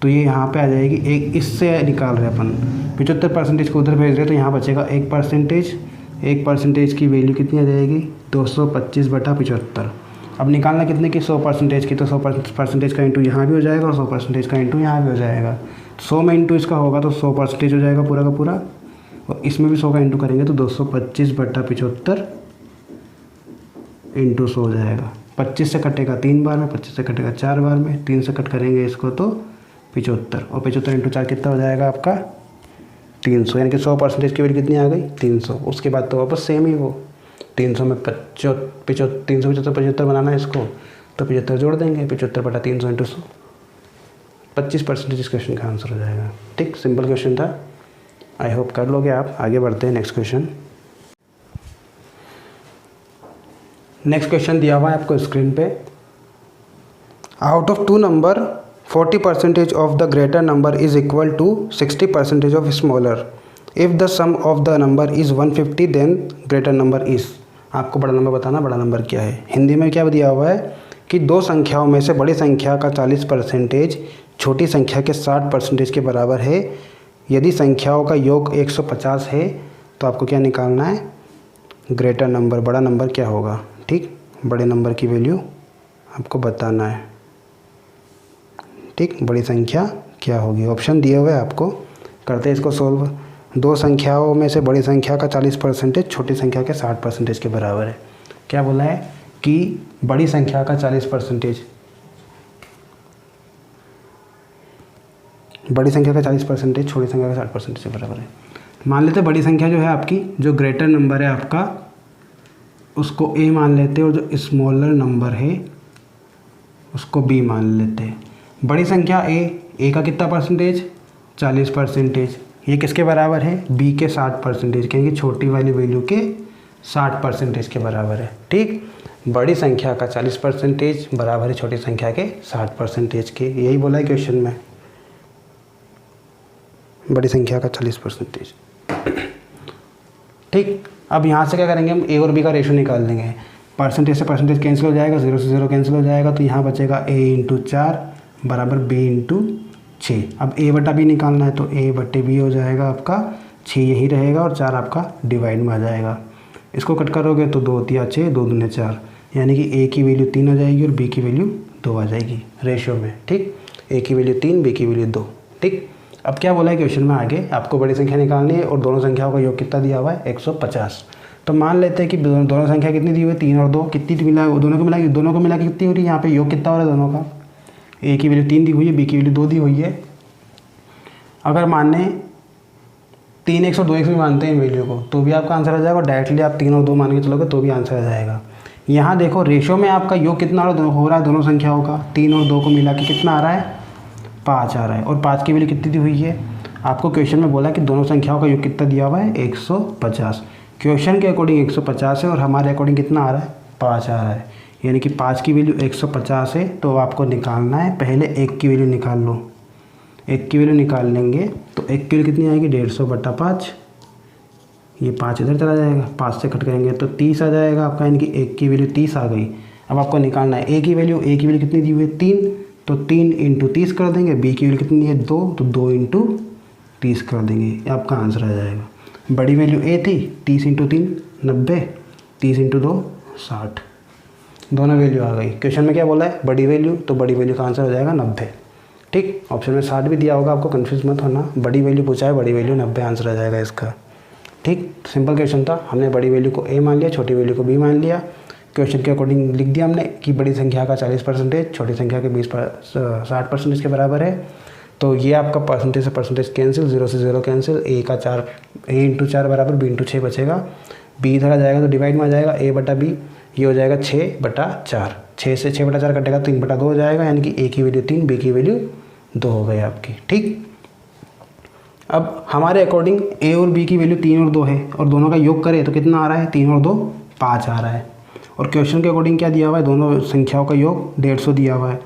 तो ये यहाँ पे आ जाएगी। एक इससे निकाल रहे अपन 75% को उधर भेज रहे, तो यहाँ बचेगा 1%। 1% की वैल्यू कितनी आ जाएगी 225/75। अब निकालना कितने की 100% की, तो 100% का इंटू यहाँ भी हो जाएगा और 100% का इंटू यहाँ भी हो जाएगा। 100 में इंटू इसका होगा तो 100% हो जाएगा पूरा का पूरा, और इसमें भी 100 का इंटू करेंगे तो 225/75 इंटू 100 हो जाएगा। 25 से कटेगा 3 बार में, 25 से कटेगा 4 बार में, 3 से कट करेंगे इसको तो 75, और 75 इंटू 4 कितना हो जाएगा आपका 300। यानी कि 100% की वैल्यू कितनी आ गई 300। उसके बाद तो वापस सेम ही वो 300 में 375 बनाना है इसको, तो 75 जोड़ देंगे, 75/300 इंटू 100, 25% इस क्वेश्चन का आंसर हो जाएगा। ठीक, सिंपल क्वेश्चन था, आई होप कर लोगे आप। आगे बढ़ते हैं नेक्स्ट क्वेश्चन। नेक्स्ट क्वेश्चन दिया हुआ है आपको स्क्रीन पे। Out of 2 number 40% of the greater number is equal to 60% of smaller. If the sum of the number is 150 then greater number is. आपको बड़ा नंबर बताना, बड़ा नंबर क्या है। हिंदी में क्या दिया हुआ है कि 2 संख्याओं में से बड़ी संख्या का 40% छोटी संख्या के 60% के बराबर है। यदि संख्याओं का योग 150 है तो आपको क्या निकालना है, ग्रेटर नंबर, बड़ा नंबर क्या होगा। ठीक, बड़े नंबर की वैल्यू आपको बताना है। ठीक, बड़ी संख्या क्या होगी, ऑप्शन दिए हुए आपको। करते हैं इसको सोल्व। 2 संख्याओं में से बड़ी संख्या का 40% छोटी संख्या के 60% के बराबर है। क्या बोला है कि बड़ी संख्या का 40%, बड़ी संख्या का 40% छोटी संख्या का 60% के बराबर है। मान लेते बड़ी संख्या जो है आपकी, जो ग्रेटर नंबर है आपका, उसको a मान लेते हैं, और जो स्मॉलर नंबर है उसको b मान लेते हैं। बड़ी संख्या a का कितना परसेंटेज 40%, ये किसके बराबर है b के 60%, क्योंकि छोटी वाली वैल्यू के 60% के बराबर है। ठीक, बड़ी संख्या का 40% बराबर है छोटी संख्या के 60% के, यही बोला है क्वेश्चन में, बड़ी संख्या का 40%। ठीक, अब यहाँ से क्या करेंगे हम, a और b का रेशो निकाल देंगे। परसेंटेज से परसेंटेज कैंसिल हो जाएगा, 0 से 0 कैंसिल हो जाएगा, तो यहाँ बचेगा a × 4 बराबर बी इंटू 6। अब ए बटा बी निकालना है तो ए बटे बी हो जाएगा आपका 6 यही रहेगा और 4 आपका डिवाइड में आ जाएगा। इसको कट करोगे तो 2 तिया 6, 2 दूने 4, यानी कि ए की वैल्यू 3 आ जाएगी और बी की वैल्यू 2 आ जाएगी रेशियो में। ठीक, ए की वैल्यू 3, बी की वैल्यू 2। ठीक, अब क्या बोला है क्वेश्चन में आगे, आपको बड़ी संख्या निकालनी है और दोनों संख्याओं का योग कितना दिया हुआ है 150। तो मान लेते हैं कि दोनों संख्या कितनी दी हुई है 3 और 2, कितनी मिला दोनों को मिला के कितनी हो रही है, यहाँ पे योग कितना हो रहा है दोनों का, ए की वैल्यू 3 दी हुई है, बी की वैल्यू 2 दी हुई है। अगर माने 3 100 2 100 भी मानते हैं वैल्यू को तो भी आपका आंसर आ जाएगा, और डायरेक्टली आप 3 और 2 मान के चलोगे तो भी आंसर आ जाएगा। यहाँ देखो रेशियो में आपका योग कितना हो रहा है दोनों संख्याओं का, 3 और 2 को मिला के कितना आ रहा है 5 आ रहा है, और 5 की वैल्यू कितनी दी हुई है, आपको क्वेश्चन में बोला कि दोनों संख्याओं का योग कितना दिया हुआ है 150। क्वेश्चन के अकॉर्डिंग 150 है और हमारे अकॉर्डिंग कितना आ रहा है 5 आ रहा है, यानी कि 5 की वैल्यू 150 है। तो आपको निकालना है, पहले 1 की वैल्यू निकाल लो, 1 की वैल्यू निकाल लेंगे तो 1 की वैल्यू कितनी आएगी 150 बटा 5, ये 5 इधर चला जाएगा, 5 से कट करेंगे तो 30 आ जाएगा आपका, यानी कि 1 की वैल्यू 30 आ गई। अब आपको निकालना है ए की वैल्यू कितनी दी हुई है 3, तो 3 इंटू 30 कर देंगे, बी की वैल्यू कितनी है 2, तो 2 इंटू 30 कर देंगे, ये आपका आंसर आ जाएगा। बड़ी वैल्यू ए थी 30 इंटू 3 90, 30 इंटू 2 60, दोनों वैल्यू आ गई। क्वेश्चन में क्या बोला है बड़ी वैल्यू, तो बड़ी वैल्यू का आंसर हो जाएगा 90। ठीक, ऑप्शन में 60 भी दिया होगा, आपको कंफ्यूज मत होना, बड़ी वैल्यू पूछा है, बड़ी वैल्यू 90 आंसर आ जाएगा इसका। ठीक, सिंपल क्वेश्चन था, हमने बड़ी वैल्यू को ए मान लिया, छोटी वैल्यू को बी मान लिया। क्वेश्चन के अकॉर्डिंग लिख दिया हमने कि बड़ी संख्या का 40%, छोटी संख्या के 60% के बराबर है। तो ये आपका परसेंटेज से परसेंटेज कैंसिल, 0 से 0 कैंसिल, ए का 4 ए इंटू 4 बराबर बी इंटू 6 बचेगा, बी इधर आ जाएगा तो डिवाइड में आ जाएगा, ए बटा बी ये हो जाएगा 6 बटा 4, 6 से 6 बटा 4 कटेगा तो 3 बटा 2 हो जाएगा, यानी कि ए की वैल्यू 3, बी की वैल्यू 2 हो गई आपकी। ठीक, अब हमारे अकॉर्डिंग ए और बी की वैल्यू 3 और 2 है और दोनों का योग करें तो कितना आ रहा है 3 और 2 5 आ रहा है, और क्वेश्चन के अकॉर्डिंग क्या दिया हुआ है दोनों संख्याओं का योग 150 दिया हुआ है।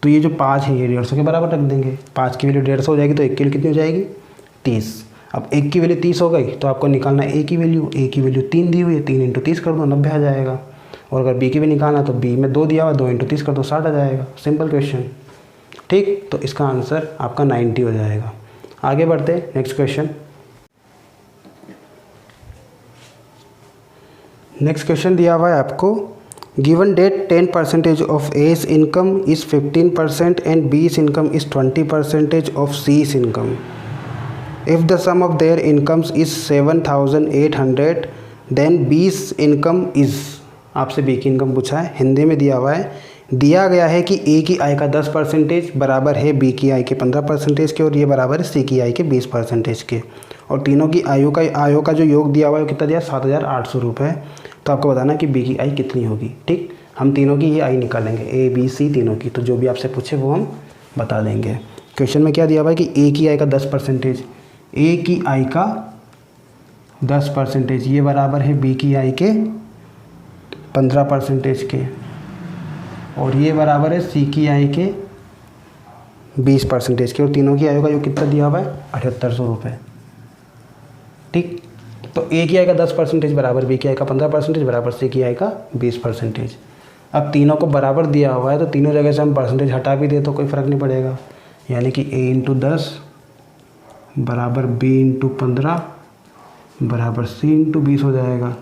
तो ये जो 5 है ये 150 के बराबर रख देंगे, 5 की वैल्यू 150 हो जाएगी तो 1 की वैल्यू कितनी हो जाएगी 30। अब 1 की वैल्यू 30 हो गई तो आपको निकालना है ए की वैल्यू, ए की वैल्यू 3 दी हुई है, 3 इंटू 30 कर दो 90 आ जाएगा, और अगर बी की भी निकालना तो बी में 2 दिया हुआ है, 2 इंटू 30 कर दो 60 आ जाएगा, सिंपल क्वेश्चन। ठीक, तो इसका आंसर आपका 90 हो जाएगा। आगे बढ़ते हैं नेक्स्ट क्वेश्चन। नेक्स्ट क्वेश्चन दिया हुआ है आपको, given that 10% of A's income is 15% and B's income is 20% of C's income. If the sum of their incomes is 7,800 then B's income is, आपसे B की इनकम पूछा है, हिंदी में दिया हुआ है। दिया गया है कि A की आय का 10% बराबर है B की आय के 15% के, और ये बराबर है C की आय के 20% के, और तीनों की आयों का जो योग दिया हुआ है कितना दिया 7,800 रुपये। तो आपको बताना है कि बी की आय कितनी होगी। ठीक, हम तीनों की ये आय निकालेंगे, ए बी सी तीनों की, तो जो भी आपसे पूछे वो हम बता देंगे। क्वेश्चन में क्या दिया हुआ है कि ए की आय का 10%, ए की आय का 10% ये बराबर है बी की आय के 15% के, और ये बराबर है सी की आय के 20% के, और तीनों की आयों का योग कितना दिया हुआ है 7800 रुपये। ठीक, तो ए की आय का 10% बराबर बी की आय का 15% बराबर सी की आय का 20%। अब तीनों को बराबर दिया हुआ है तो तीनों जगह से हम परसेंटेज हटा भी दे तो कोई फ़र्क नहीं पड़ेगा, यानी कि ए इंटू 10 बराबर बी इंटू 15 बराबर सी इंटू 20 हो जाएगा।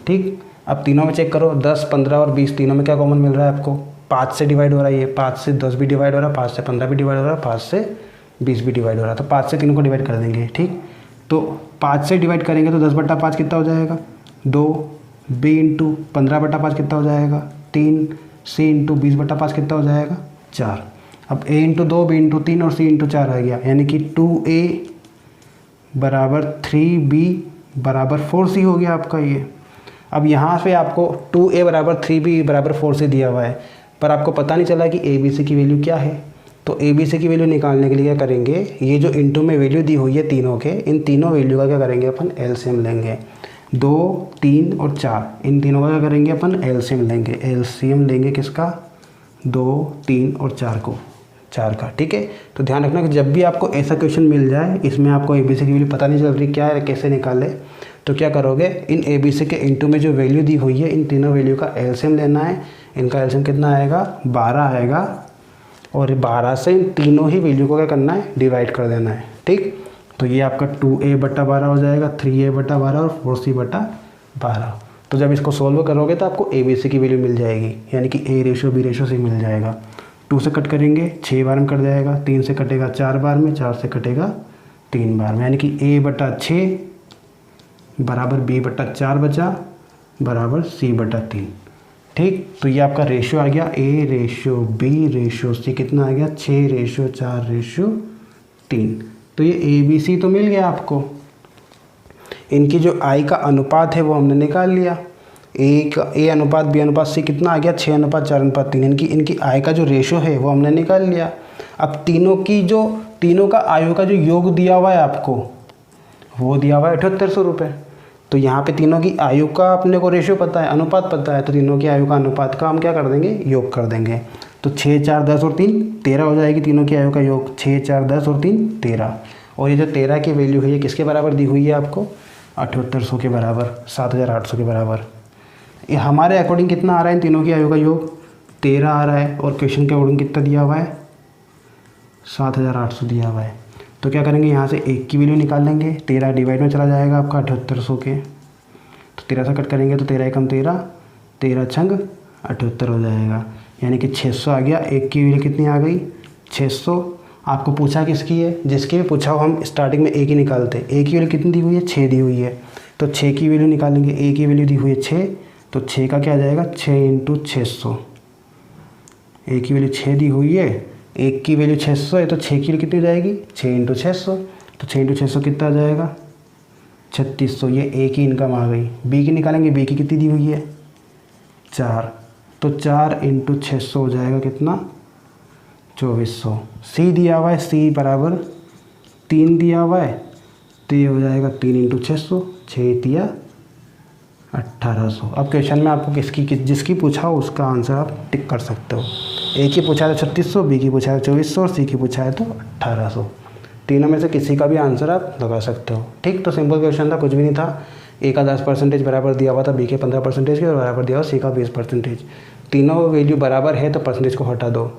ठीक, अब तीनों में चेक करो, 10 15 और 20 तीनों में क्या कॉमन मिल रहा है आपको, 5 से डिवाइड हो रहा है, ये 5 से 10 भी डिवाइड हो रहा है, 5 से 15 भी डिवाइड हो रहा है, 5 से 20 भी डिवाइड हो रहा है, तो 5 से तीनों को डिवाइड कर देंगे। ठीक, तो 5 से डिवाइड करेंगे तो 10 बटा 5 कितना हो जाएगा 2, बी इंटू 15 बटा 5 कितना हो जाएगा 3, सी इंटू 20 बटा 5 कितना हो जाएगा 4। अब ए इंटू 2, बी इंटू 3 और सी इंटू 4 आ गया, यानी कि 2a बराबर 3b बराबर 4c हो गया आपका ये। अब यहाँ पे आपको 2a बराबर 3b बराबर 4c दिया हुआ है, पर आपको पता नहीं चला कि ए बी सी की वैल्यू क्या है। तो ए बी सी की वैल्यू निकालने के लिए क्या करेंगे, ये जो इंटू में वैल्यू दी हुई है तीनों के, इन तीनों वैल्यू का क्या करेंगे अपन एलसीएम लेंगे, 2 3 और 4, इन तीनों का क्या करेंगे अपन एलसीएम लेंगे। एलसीएम लेंगे किसका 2 3 और 4 को, 4 का। ठीक है, तो ध्यान रखना कि जब भी आपको ऐसा क्वेश्चन मिल जाए इसमें आपको ए बी सी की वैल्यू पता नहीं चल रही क्या है कैसे निकाले, तो क्या करोगे, इन ए बी सी के इंटू में जो वैल्यू दी हुई है इन तीनों वैल्यू का एलसीएम लेना है। इनका एलसीएम कितना आएगा 12 आएगा, और 12 से इन तीनों ही वैल्यू को क्या करना है, डिवाइड कर देना है। ठीक, तो ये आपका 2a/12 हो जाएगा, 3a/12 और 4c/12। तो जब इसको सोल्व करोगे तो आपको ABC की वैल्यू मिल जाएगी, यानी कि A/B/C मिल जाएगा। 2 से कट करेंगे 6 बार में कट जाएगा, 3 से कटेगा 4 बार में, 4 से कटेगा 3 बार में, यानी कि A/6 बराबर B/4 बचा बराबर C/3। ठीक, तो ये आपका रेशियो आ गया A/B/C कितना आ गया, 6/4/3। तो ये ABC तो मिल गया आपको। इनकी जो I का अनुपात है वो हमने निकाल लिया। A/B/C कितना आ गया, 6/4/3। इनकी I का जो रेशियो है वो हमने निकाल लिया। अब तीनों का आयु का जो योग दिया हुआ है आपको, वो दिया हुआ है 7800 रुपये। तो यहाँ पे तीनों की आयु का अपने को रेशियो पता है, अनुपात पता है, तो तीनों की आयु का अनुपात का हम क्या कर देंगे, योग कर देंगे। तो 6, 4, 10 और 3 13 हो जाएगी तीनों की आयु का योग। 6, 4, 10 और 3 13। और ये जो 13 की वैल्यू है ये किसके बराबर दी हुई है आपको, 7800 के बराबर, 7800 के बराबर। ये हमारे अकॉर्डिंग कितना आ रहा है इन तीनों की आयु का योग, 13 आ रहा है। और क्वेश्चन के अकॉर्डिंग कितना दिया हुआ है, 7800 दिया हुआ है। तो क्या करेंगे, यहाँ से 1 की वैल्यू निकाल लेंगे। 13 डिवाइड में चला जाएगा आपका 7800 के, तो 13 से कट करेंगे तो 13 एकम 13, 13 छंग 78 हो जाएगा, यानी कि 600 आ गया। 1 की वैल्यू कितनी आ गई, 600। आपको पूछा किसकी है, जिसकी भी पूछा हो हम स्टार्टिंग में A की निकालते हैं। A की वैल्यू कितनी दी हुई है, 6 दी हुई है, तो 6 की वैल्यू निकालेंगे। A की वैल्यू दी हुई है 6, तो 6 का क्या आ जाएगा, 6 × 600। A की वैल्यू 6 दी हुई है, 1 की वैल्यू 600 है, तो 6 की वैल्यू कितनी हो जाएगी, 6 × 600। तो 6 × 600 कितना आ जाएगा, 3600। ये A की इनकम आ गई। B की निकालेंगे, B की कितनी दी हुई है, 4, तो 4 × 600 हो जाएगा कितना, 2400। C दिया हुआ है, C बराबर 3 दिया हुआ है, तो ये हो जाएगा 3 × 600, 6 तिया 1800। अब क्वेश्चन में आपको जिसकी पूछा हो उसका आंसर आप टिक कर सकते हो। A की पूछा है 3600, B की पूछा है 2400 और C की पूछा है तो 1800। तीनों में से किसी का भी आंसर आप लगा सकते हो। ठीक, तो सिंपल क्वेश्चन था, कुछ भी नहीं था। A का 10% बराबर दिया हुआ था, B के 15% के और बराबर दिया हुआ C का 20%। तीनों वैल्यू बराबर है तो परसेंटेज को हटा दो।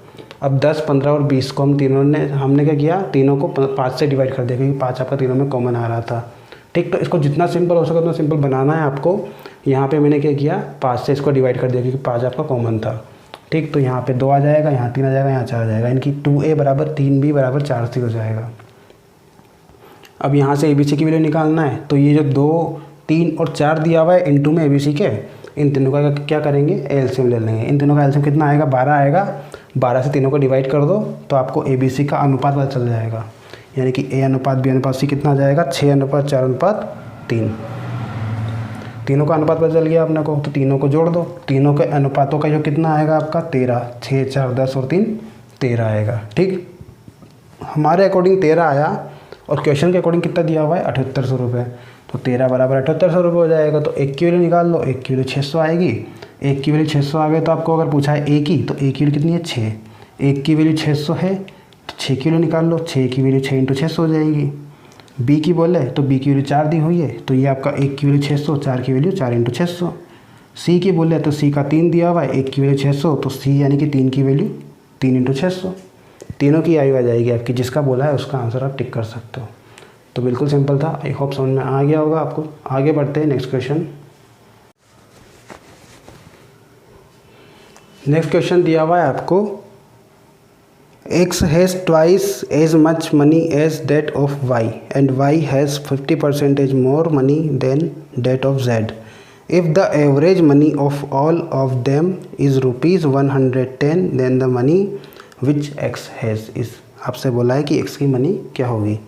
अब 10, 15 और 20 को हमने क्या किया, तीनों को 5 से डिवाइड कर दिया, क्योंकि 5 आपका तीनों में कॉमन आ रहा था। ठीक, तो इसको जितना सिंपल हो सके उतना सिंपल बनाना है आपको। यहाँ पे मैंने क्या किया, 5 से इसको डिवाइड कर दिया, क्योंकि 5 आपका कॉमन था। ठीक, तो यहाँ पे 2 आ जाएगा, यहाँ 3 आ जाएगा, यहाँ 4 आ जाएगा। इनकी 2A बराबर 3B बराबर 4C हो जाएगा। अब यहाँ से ABC की वैल्यू निकालना है, तो ये जो 2, 3 और 4 दिया हुआ है इनटू में ABC के, इन तीनों का क्या करेंगे, एलसीएम ले लेंगे। इन तीनों का एलसीएम कितना आएगा, 12 आएगा। 12 से तीनों को डिवाइड कर दो तो आपको ABC का अनुपात पता चल जाएगा, यानी कि A/B/C कितना आ जाएगा, 6/4/3। तीनों का अनुपात पता चल गया अपने को, तो तीनों को जोड़ दो। तीनों के अनुपातों का जो कितना आएगा आपका 13, 6, 4, 10 और 3 13 आएगा। ठीक, हमारे अकॉर्डिंग 13 आया और क्वेश्चन के अकॉर्डिंग कितना दिया हुआ है, 7800 रुपये। तो 13 बराबर 7800 रुपये हो जाएगा। तो 1 की वैल्यू निकाल लो, 1 की वैल्यू 600 आएगी। 1 की वैल्यू 600 आ गए, तो आपको अगर पूछा है A की, तो A की वैल्यू कितनी है, 6। 1 की वैल्यू 600 है, तो 6 की वैल्यू निकाल लो। 6 की वैल्यू 6 × 600 हो जाएगी। B की बोले तो B की वैल्यू 4 दी हुई है, तो ये आपका 1 की वैल्यू 600, 4 की वैल्यू 4 × 600। C की बोले तो C का 3 दिया हुआ है, 1 की वैल्यू 600, तो C यानी कि 3 की वैल्यू 3 × 600। तीनों की आयु आ जाएगी आपकी, जिसका बोला है उसका आंसर आप टिक कर सकते हो। तो बिल्कुल सिंपल था। आई होप समझ में आ गया होगा आपको। आगे बढ़ते हैं नेक्स्ट क्वेश्चन। नेक्स्ट क्वेश्चन दिया हुआ है आपको, X has twice as much money as that of Y and Y has 50% more money than that of Z. If the average money of all of them is rupees 110, then the money which X has is, आपसे बोला है कि X की money क्या होगी।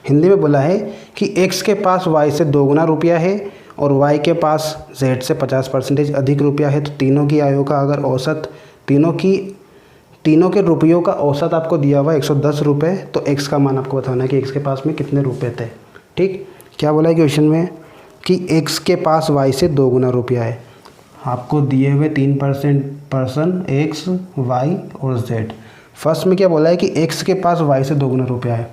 हिंदी में बोला है कि X के पास Y से 2 गुना रुपया है और Y के पास Z से 50% अधिक रुपया है। तो तीनों की आयु का अगर औसत, तीनों के रुपयों का औसत आपको दिया हुआ है 110 रुपये, तो X का मान आपको बताना है कि X के पास में कितने रुपए थे। ठीक, क्या बोला है क्वेश्चन में कि X के पास Y से 2 गुना रुपया है। आपको दिए हुए 3% पर्सन X, Y और Z। फर्स्ट में क्या बोला है कि X के पास Y से 2 गुना रुपया है।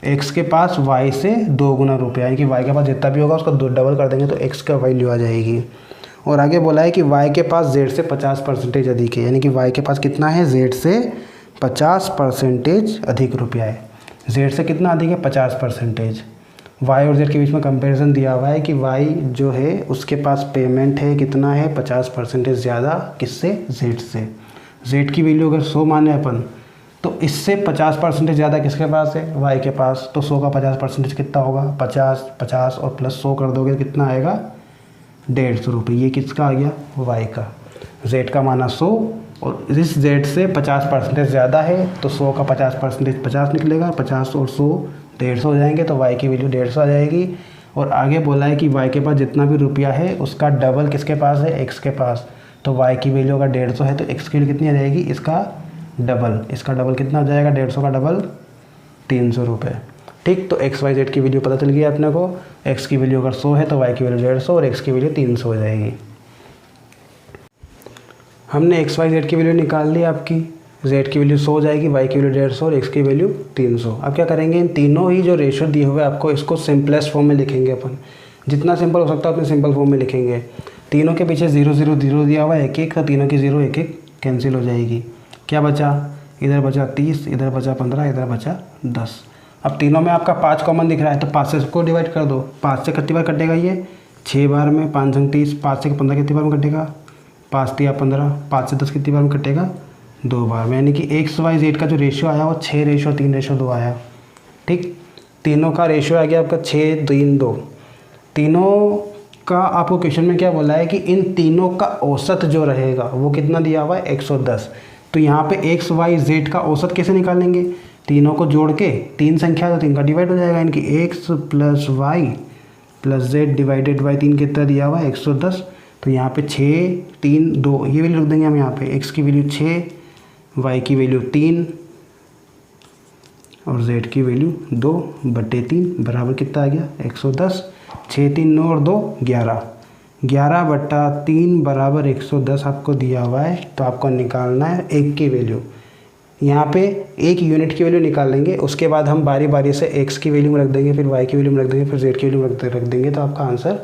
X के पास Y से 2 गुना रुपया, यानी कि Y के पास जितना भी होगा उसका डबल कर देंगे तो X का वैल्यू आ जाएगी। और आगे बोला है कि Y के पास Z से 50% अधिक है, यानी कि Y के पास कितना है, Z से 50% अधिक रुपया है। जेड से कितना अधिक है? 50%। वाई और जेड के बीच में कंपैरिजन दिया हुआ है कि वाई जो है उसके पास पेमेंट है कितना है? 50% ज़्यादा। किससे? जेड से। जेड की वैल्यू अगर 100 माने अपन, तो इससे 50% ज़्यादा किसके पास है? वाई के पास। तो 100 का 50% कितना होगा? 50, 50 और प्लस 100 कर दोगे कितना आएगा? 150 रुपये। ये किसका आ गया? वाई का। जेड का माना 100 और इस जेड से 50% ज़्यादा है, तो 100 का 50% 50 निकलेगा। 50 और 100 150 हो जाएंगे, तो वाई की वैल्यू 150 आ जाएगी। और आगे बोला है कि वाई के पास जितना भी रुपया है उसका डबल किसके पास है? एक्स के पास। तो वाई की वैल्यू अगर 150 है तो एक्स की वैल्यू कितनी आ जाएगी? इसका डबल। इसका डबल कितना हो जाएगा? 150 का डबल 300 रुपये। ठीक, तो एक्स वाई जेड की वैल्यू पता चल गई अपने को। एक्स की वैल्यू अगर 100 है तो वाई की वैल्यू 150 और एक्स की वैल्यू 300 हो जाएगी। हमने एक्स वाई जेड की वैल्यू निकाल ली आपकी। जेड की वैल्यू 100 हो जाएगी, वाई की वैल्यू 150 और एक्स की वैल्यू 300। अब क्या करेंगे? इन तीनों ही जो रेशियो दिए हुए आपको इसको सिंपलेस्ट फॉर्म में लिखेंगे अपन। जितना सिंपल हो सकता है उतने सिंपल फॉर्म में लिखेंगे। तीनों के पीछे 0 0 0 दिया हुआ है, एक एक, तो तीनों की 0 एक एक कैंसिल हो जाएगी। क्या बचा? इधर बचा 30, इधर बचा 15, इधर बचा 10। अब तीनों में आपका 5 कॉमन दिख रहा है, तो 5 से इसको डिवाइड कर दो। 5 से कितनी बार कटेगा? ये 6 बार में। 5 संग 30, 5 से 15 कितनी बार में कटेगा? 5 तिया 15। 5 से 10 कितनी बार में कटेगा? 2 बार में। यानी कि एक्स वाई जेड का जो रेशियो आया वो 6:3:2 आया। ठीक, तीनों का रेशियो आ गया आपका 6:3:2। तीनों का आपको क्वेश्चन में क्या बोला है कि इन तीनों का औसत जो रहेगा वो कितना दिया हुआ है? 110। तो यहाँ पे एक्स वाई जेड का औसत कैसे निकालेंगे? तीनों को जोड़ के, 3 संख्या तो 3 का डिवाइड हो जाएगा, इनकी x plus y plus z divided by 3 कितना दिया हुआ है? 110। तो यहाँ पे 6:3:2 ये वैल्यू रख देंगे हम यहाँ पे। एक्स की वैल्यू 6, वाई की वैल्यू 3 और जेड की वैल्यू 2/3 बराबर कितना आ गया? 110। 6 3 9 और 2 11। 11/3 बराबर 110 आपको दिया हुआ है। तो आपको निकालना है एक की वैल्यू। यहाँ पे एक यूनिट की वैल्यू निकाल लेंगे, उसके बाद हम बारी बारी से एक्स की वैल्यू में रख देंगे, फिर वाई की वैल्यू में रख देंगे, फिर जेड की वैल्यू में रख देंगे, तो आपका आंसर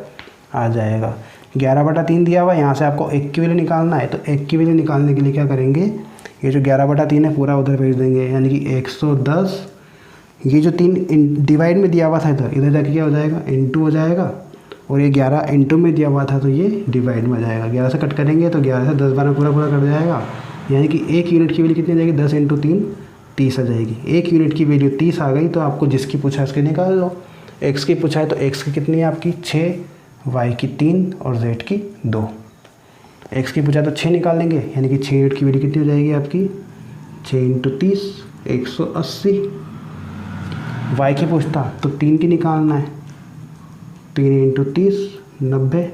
आ जाएगा। 11/3 दिया हुआ है, यहाँ से आपको एक की वैल्यू निकालना है। तो एक की वैल्यू निकालने के लिए क्या करेंगे? ये जो 11/3 है पूरा उधर भेज देंगे, यानी कि 110। ये जो 3 डिवाइड में दिया हुआ था इधर, इधर जाके क्या हो जाएगा? इंटू हो जाएगा। और ये 11 इंटू में दिया हुआ था तो ये डिवाइड में आ जाएगा। 11 से कट करेंगे तो 11 से 10 बार में पूरा कट जाएगा। यानी कि एक यूनिट की वैल्यू कितनी आ जाएगी? 10 × 3 30 आ जाएगी। एक यूनिट की वैल्यू 30 आ गई, तो आपको जिसकी पूछा है उसकी निकाल लो। एक्स की पूछा है तो एक्स की कितनी है आपकी? 6, वाई की 3 और जेड की 2। एक्स की पूछा है तो 6 निकाल लेंगे, यानी कि 6 यूनिट की वैल्यू कितनी हो जाएगी आपकी? 6 × 30 180। वाई की पूछता तो 3 की निकालना है, 3 × 30 90।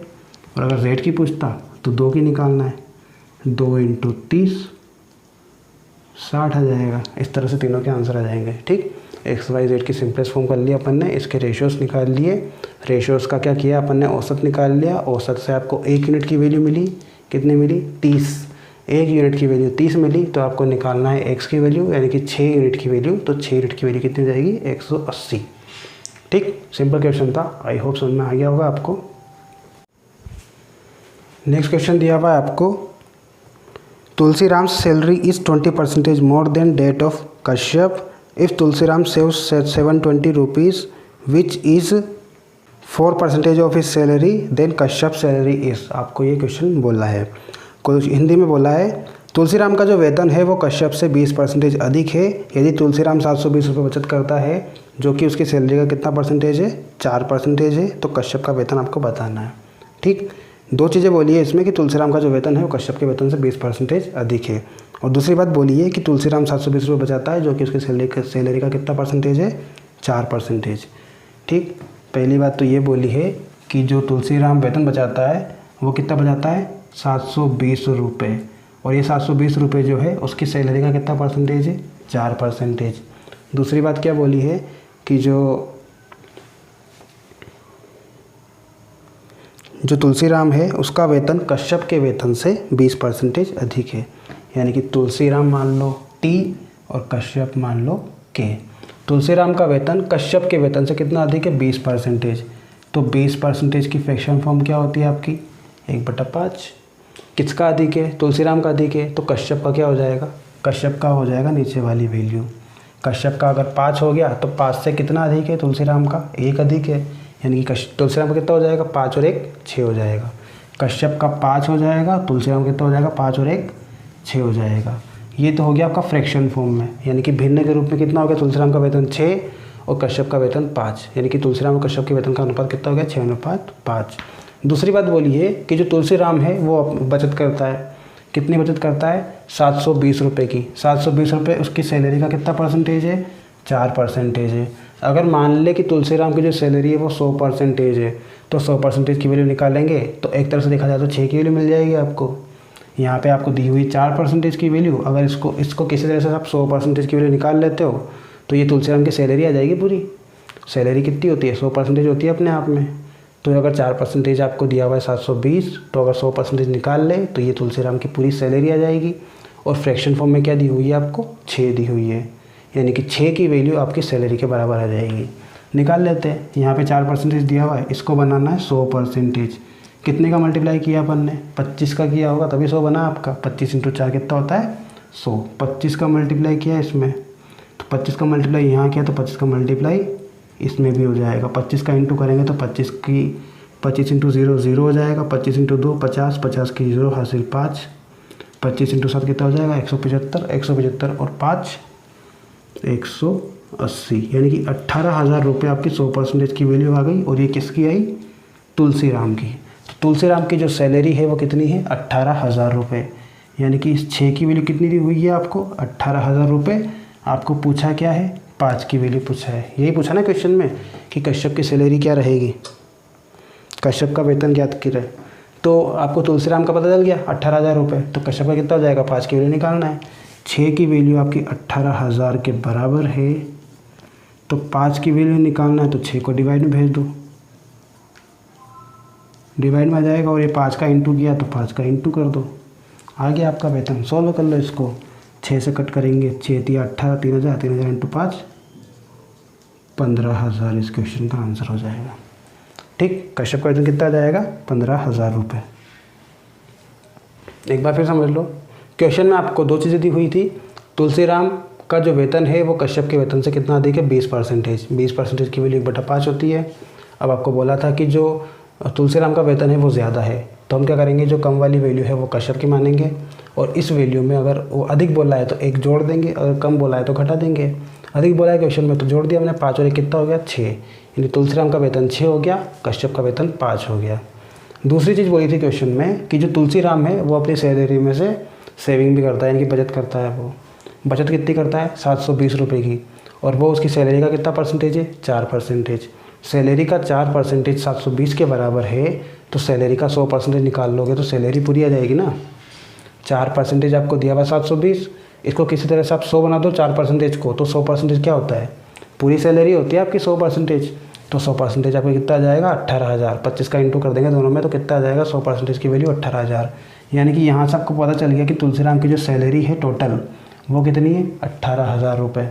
और अगर जेड की पूछता तो 2 की निकालना है, 2 × 30 60 आ जाएगा। इस तरह से तीनों के आंसर आ जाएंगे। ठीक, एक्स वाई जेड की सिंपलेस्ट फॉर्म कर लिया अपन ने। इसके रेशियोस निकाल लिए। रेशियोस का क्या किया अपन ने? औसत निकाल लिया। औसत से आपको एक यूनिट की वैल्यू मिली, कितनी मिली? 30। एक यूनिट की वैल्यू 30 मिली, तो आपको निकालना है एक्स की वैल्यू, यानी कि 6 यूनिट की वैल्यू। तो 6 यूनिट की वैल्यू कितनी हो जाएगी? 180। ठीक, सिंपल क्वेश्चन था। आई होप समझ में आ गया होगा आपको। नेक्स्ट क्वेश्चन दिया हुआ है आपको, Tulsiram's salary is 20% more than that of Kashyap. If Tulsiram saves 720 rupees, which is 4% of his salary, then Kashyap's salary is. आपको ये क्वेश्चन बोला है, कुछ हिंदी में बोला है। तुलसीराम का जो वेतन है वो कश्यप से 20% अधिक है। यदि तुलसीराम 720 रुपये बचत करता है, जो कि उसकी सैलरी का कितना परसेंटेज है? 4% है, तो कश्यप का वेतन आपको बताना है। ठीक, 2 चीज़ें बोली है इसमें कि तुलसीराम का जो वेतन है वो कश्यप के वेतन से 20% अधिक है। और दूसरी बात बोली है कि तुलसीराम 720 रुपये बचाता है, जो कि उसकी सैलरी का कितना परसेंटेज है? 4%। ठीक, पहली बात तो ये बोली है कि जो तुलसीराम वेतन बचाता है वो कितना बचाता है? 720 रुपये। और ये 720 रुपये जो है उसकी सैलरी का कितना परसेंटेज है? 4%। दूसरी बात क्या बोली है कि जो तुलसीराम है उसका वेतन कश्यप के वेतन से 20% अधिक है। यानी कि तुलसीराम मान लो T और कश्यप मान लो K। तुलसीराम का वेतन कश्यप के वेतन से कितना अधिक है? 20%। तो 20% की फ्रैक्शन फॉर्म क्या होती है आपकी? 1/5। किसका अधिक है? तुलसीराम का अधिक है, तो कश्यप का क्या हो जाएगा? कश्यप का हो जाएगा नीचे वाली वैल्यू। कश्यप का अगर 5 हो गया तो 5 से कितना अधिक है तुलसीराम का, 1 अधिक है, यानी कि तुलसीराम का कितना हो जाएगा, 5 और 1 6 हो जाएगा। कश्यप का 5 हो जाएगा, तुलसीराम का कितना हो जाएगा, 5 और 1 6 हो जाएगा। ये तो हो गया आपका फ्रैक्शन फॉर्म में, यानी कि भिन्न के रूप में कितना हो गया, तुलसीराम का वेतन 6 और कश्यप का वेतन 5, यानी कि तुलसीराम और कश्यप के वेतन का अनुपात कितना हो गया, 6:5। दूसरी बात बोली है कि जो तुलसीराम है वो बचत करता है, कितनी बचत करता है, 720 रुपये की। 720 रुपये उसकी सैलरी का कितना परसेंटेज है, 4% है। अगर मान ले कि तुलसीराम की जो सैलरी है वो 100% है, तो 100% की वैल्यू निकालेंगे तो एक तरह से देखा जाए तो 6 की वैल्यू मिल जाएगी आपको। यहाँ पे आपको दी हुई 4% की वैल्यू, अगर इसको किसी तरह से आप 100% की वैल्यू निकाल लेते हो तो ये तुलसीराम की सैलरी आ जाएगी पूरी। सैलरी कितनी होती है, 100% होती है अपने आप में। तो अगर 4% आपको दिया हुआ है 720, तो अगर 100% निकाल ले तो ये तुलसीराम की पूरी सैलरी आ जाएगी। और फ्रैक्शन फॉर्म में क्या दी हुई है आपको, 6 दी हुई है, यानी कि 6 की वैल्यू आपकी सैलरी के बराबर आ जाएगी। निकाल लेते हैं। यहाँ पे 4% दिया हुआ है, इसको बनाना है 100%। कितने का मल्टीप्लाई किया अपन ने, 25 का किया होगा तभी 100 बना आपका। 25 × 4 कितना होता है, 100। 25 का मल्टीप्लाई किया इसमें, तो 25 का मल्टीप्लाई यहाँ किया तो 25 का मल्टीप्लाई इसमें भी हो जाएगा। 25 का इंटू करेंगे तो 25 × 0 0 हो जाएगा। 25 × 2 50, 50 की 0 हासिल 5। 25 × 7 कितना हो जाएगा, 175। 175 और 5 180, यानी कि 18,000 रुपये आपकी 100% की वैल्यू आ गई। और ये किसकी आई, तुलसीराम की। तो तुलसीराम की जो सैलरी है वो कितनी है, 18,000 रुपये, यानी कि इस 6 की वैल्यू कितनी दी हुई है आपको, 18,000 रुपये। आपको पूछा क्या है, 5 की वैल्यू पूछा है। यही पूछा ना क्वेश्चन में कि कश्यप की सैलरी क्या रहेगी, कश्यप का वेतन ज्ञात करें। तो आपको तुलसीराम का पता चल गया 18,000 रुपये, तो कश्यप का कितना हो जाएगा, 5 की वैल्यू निकालना है। 6 की वैल्यू आपकी 18,000 के बराबर है, तो 5 की वैल्यू निकालना है तो 6 को डिवाइड में भेज दो, डिवाइड में आ जाएगा। और ये 5 का इंटू किया तो 5 का इंटू कर दो, आ गया आपका वेतन। सॉल्व कर लो इसको, 6 से कट करेंगे, 6 × 18 3,000, 3,000 × 5 15,000 इस क्वेश्चन का आंसर हो जाएगा। ठीक, कश्यप का वेतन कितना आ जाएगा, 15,000 रुपये। एक बार फिर समझ लो, क्वेश्चन में आपको 2 चीज़ें दी हुई थी। तुलसीराम का जो वेतन है वो कश्यप के वेतन से कितना अधिक है, 20%। 20% की वैल्यू 1/5 होती है। अब आपको बोला था कि जो तुलसीराम का वेतन है वो ज़्यादा है, तो हम क्या करेंगे, जो कम वाली वैल्यू है वो कश्यप की मानेंगे, और इस वैल्यू में अगर वो अधिक बोला है तो 1 जोड़ देंगे, अगर कम बोला है तो घटा देंगे। अधिक बोला है क्वेश्चन में तो जोड़ दिया हमने, 5 और 1 कितना हो गया, 6, यानी तुलसीराम का वेतन 6 हो गया, कश्यप का वेतन 5 हो गया। दूसरी चीज़ बोली थी क्वेश्चन में कि जो तुलसीराम है वो अपनी सैलरी में से सेविंग भी करता है, यानी कि बचत करता है। वो बचत कितनी करता है, 720 रुपये की, और वो उसकी सैलरी का कितना परसेंटेज है, 4%। सैलरी का 4% 720 के बराबर है, तो सैलरी का 100% निकाल लोगे तो सैलरी पूरी आ जाएगी ना। 4% आपको दिया हुआ 720, इसको किसी तरह से आप 100 बना दो 4% को, तो 100% क्या होता है, पूरी सैलरी होती है आपकी 100%। तो 100% आपको कितना आ जाएगा, 18,000। 25 का इंटू कर देंगे दोनों में तो कितना आ जाएगा, 100% की वैल्यू 18,000। यानी कि यहाँ से आपको पता चल गया कि तुलसीराम की जो सैलरी है टोटल वो कितनी है, 18,000 रुपये।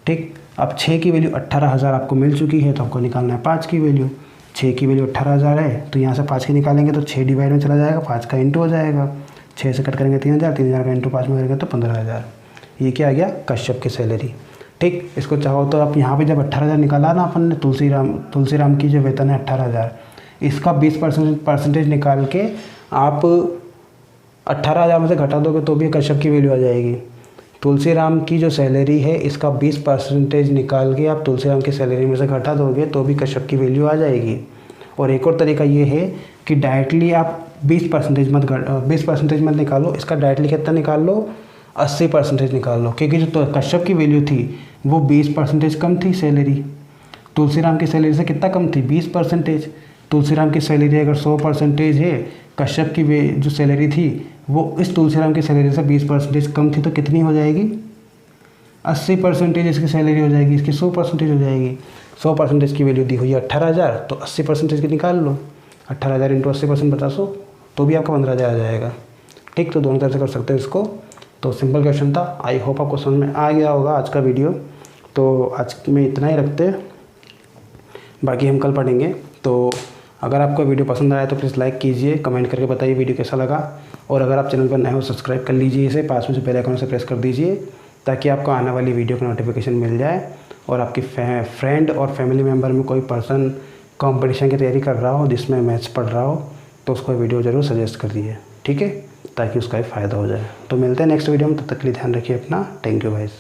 ठीक, अब 6 की वैल्यू 18,000 आपको मिल चुकी है, तो आपको निकालना है 5 की वैल्यू। 6 की वैल्यू 18,000 है, तो यहाँ से 5 की निकालेंगे तो 6 डिवाइड में चला जाएगा, 5 का इंटू हो जाएगा। 6 से कट करेंगे 3,000, 3,000 का इंटू 5 में करेंगे तो 15,000। ये क्या आ गया, कश्यप की सैलरी। ठीक, इसको चाहो तो आप यहाँ पे जब 18,000 निकाला ना अपन ने, तुलसीराम की जो वेतन है 18,000, इसका 20% निकाल के आप 18,000 में से घटा दोगे तो भी कश्यप की वैल्यू आ जाएगी। तुलसीराम की जो सैलरी है इसका 20% निकाल के आप तुलसीराम की सैलरी में से घटा दोगे तो भी कश्यप की वैल्यू आ जाएगी। और एक और तरीका ये है कि डायरेक्टली आप 20% मत निकालो, इसका डायरेक्टली कितना निकाल लो, 80% निकाल लो, क्योंकि जो कश्यप की वैल्यू थी वो 20% कम थी सैलरी, तुलसीराम की सैलरी से कितना कम थी, 20%। तुलसीराम की सैलरी अगर 100% है, कश्यप की जो सैलरी थी वो इस तुलसीराम की सैलरी से 20% कम थी, तो कितनी हो जाएगी, 80% इसकी सैलरी हो जाएगी, इसकी 100% हो जाएगी। 100% की वैल्यू दी हुई है 18,000, तो 80% की निकाल लो, 18,000 इंटू 80% 500, तो भी आपका 15,000 आ जाएगा। ठीक, तो दोनों तरह से कर सकते हो इसको। तो सिंपल क्वेश्चन था, आई होप आपको समझ में आ गया होगा आज का वीडियो। तो आज में इतना ही रखते हैं, बाकी हम कल पढ़ेंगे। तो अगर आपको वीडियो पसंद आया तो प्लीज़ लाइक कीजिए, कमेंट करके बताइए वीडियो कैसा लगा। और अगर आप चैनल पर नए हो सब्सक्राइब कर लीजिए इसे, पास में जो बेल आइकन से प्रेस कर दीजिए ताकि आपको आने वाली वीडियो का नोटिफिकेशन मिल जाए। और आपकी फ्रेंड और फैमिली मेम्बर में कोई पर्सन कंपटीशन की तैयारी कर रहा हो, जिसमें मैथ्स पढ़ रहा हो, तो उसको वीडियो ज़रूर सजेस्ट कर दीजिए, ठीक है, ताकि उसका भी फ़ायदा हो जाए। तो मिलते हैं नेक्स्ट वीडियो में, तब तक के लिए ध्यान रखिए अपना। Thank you guys.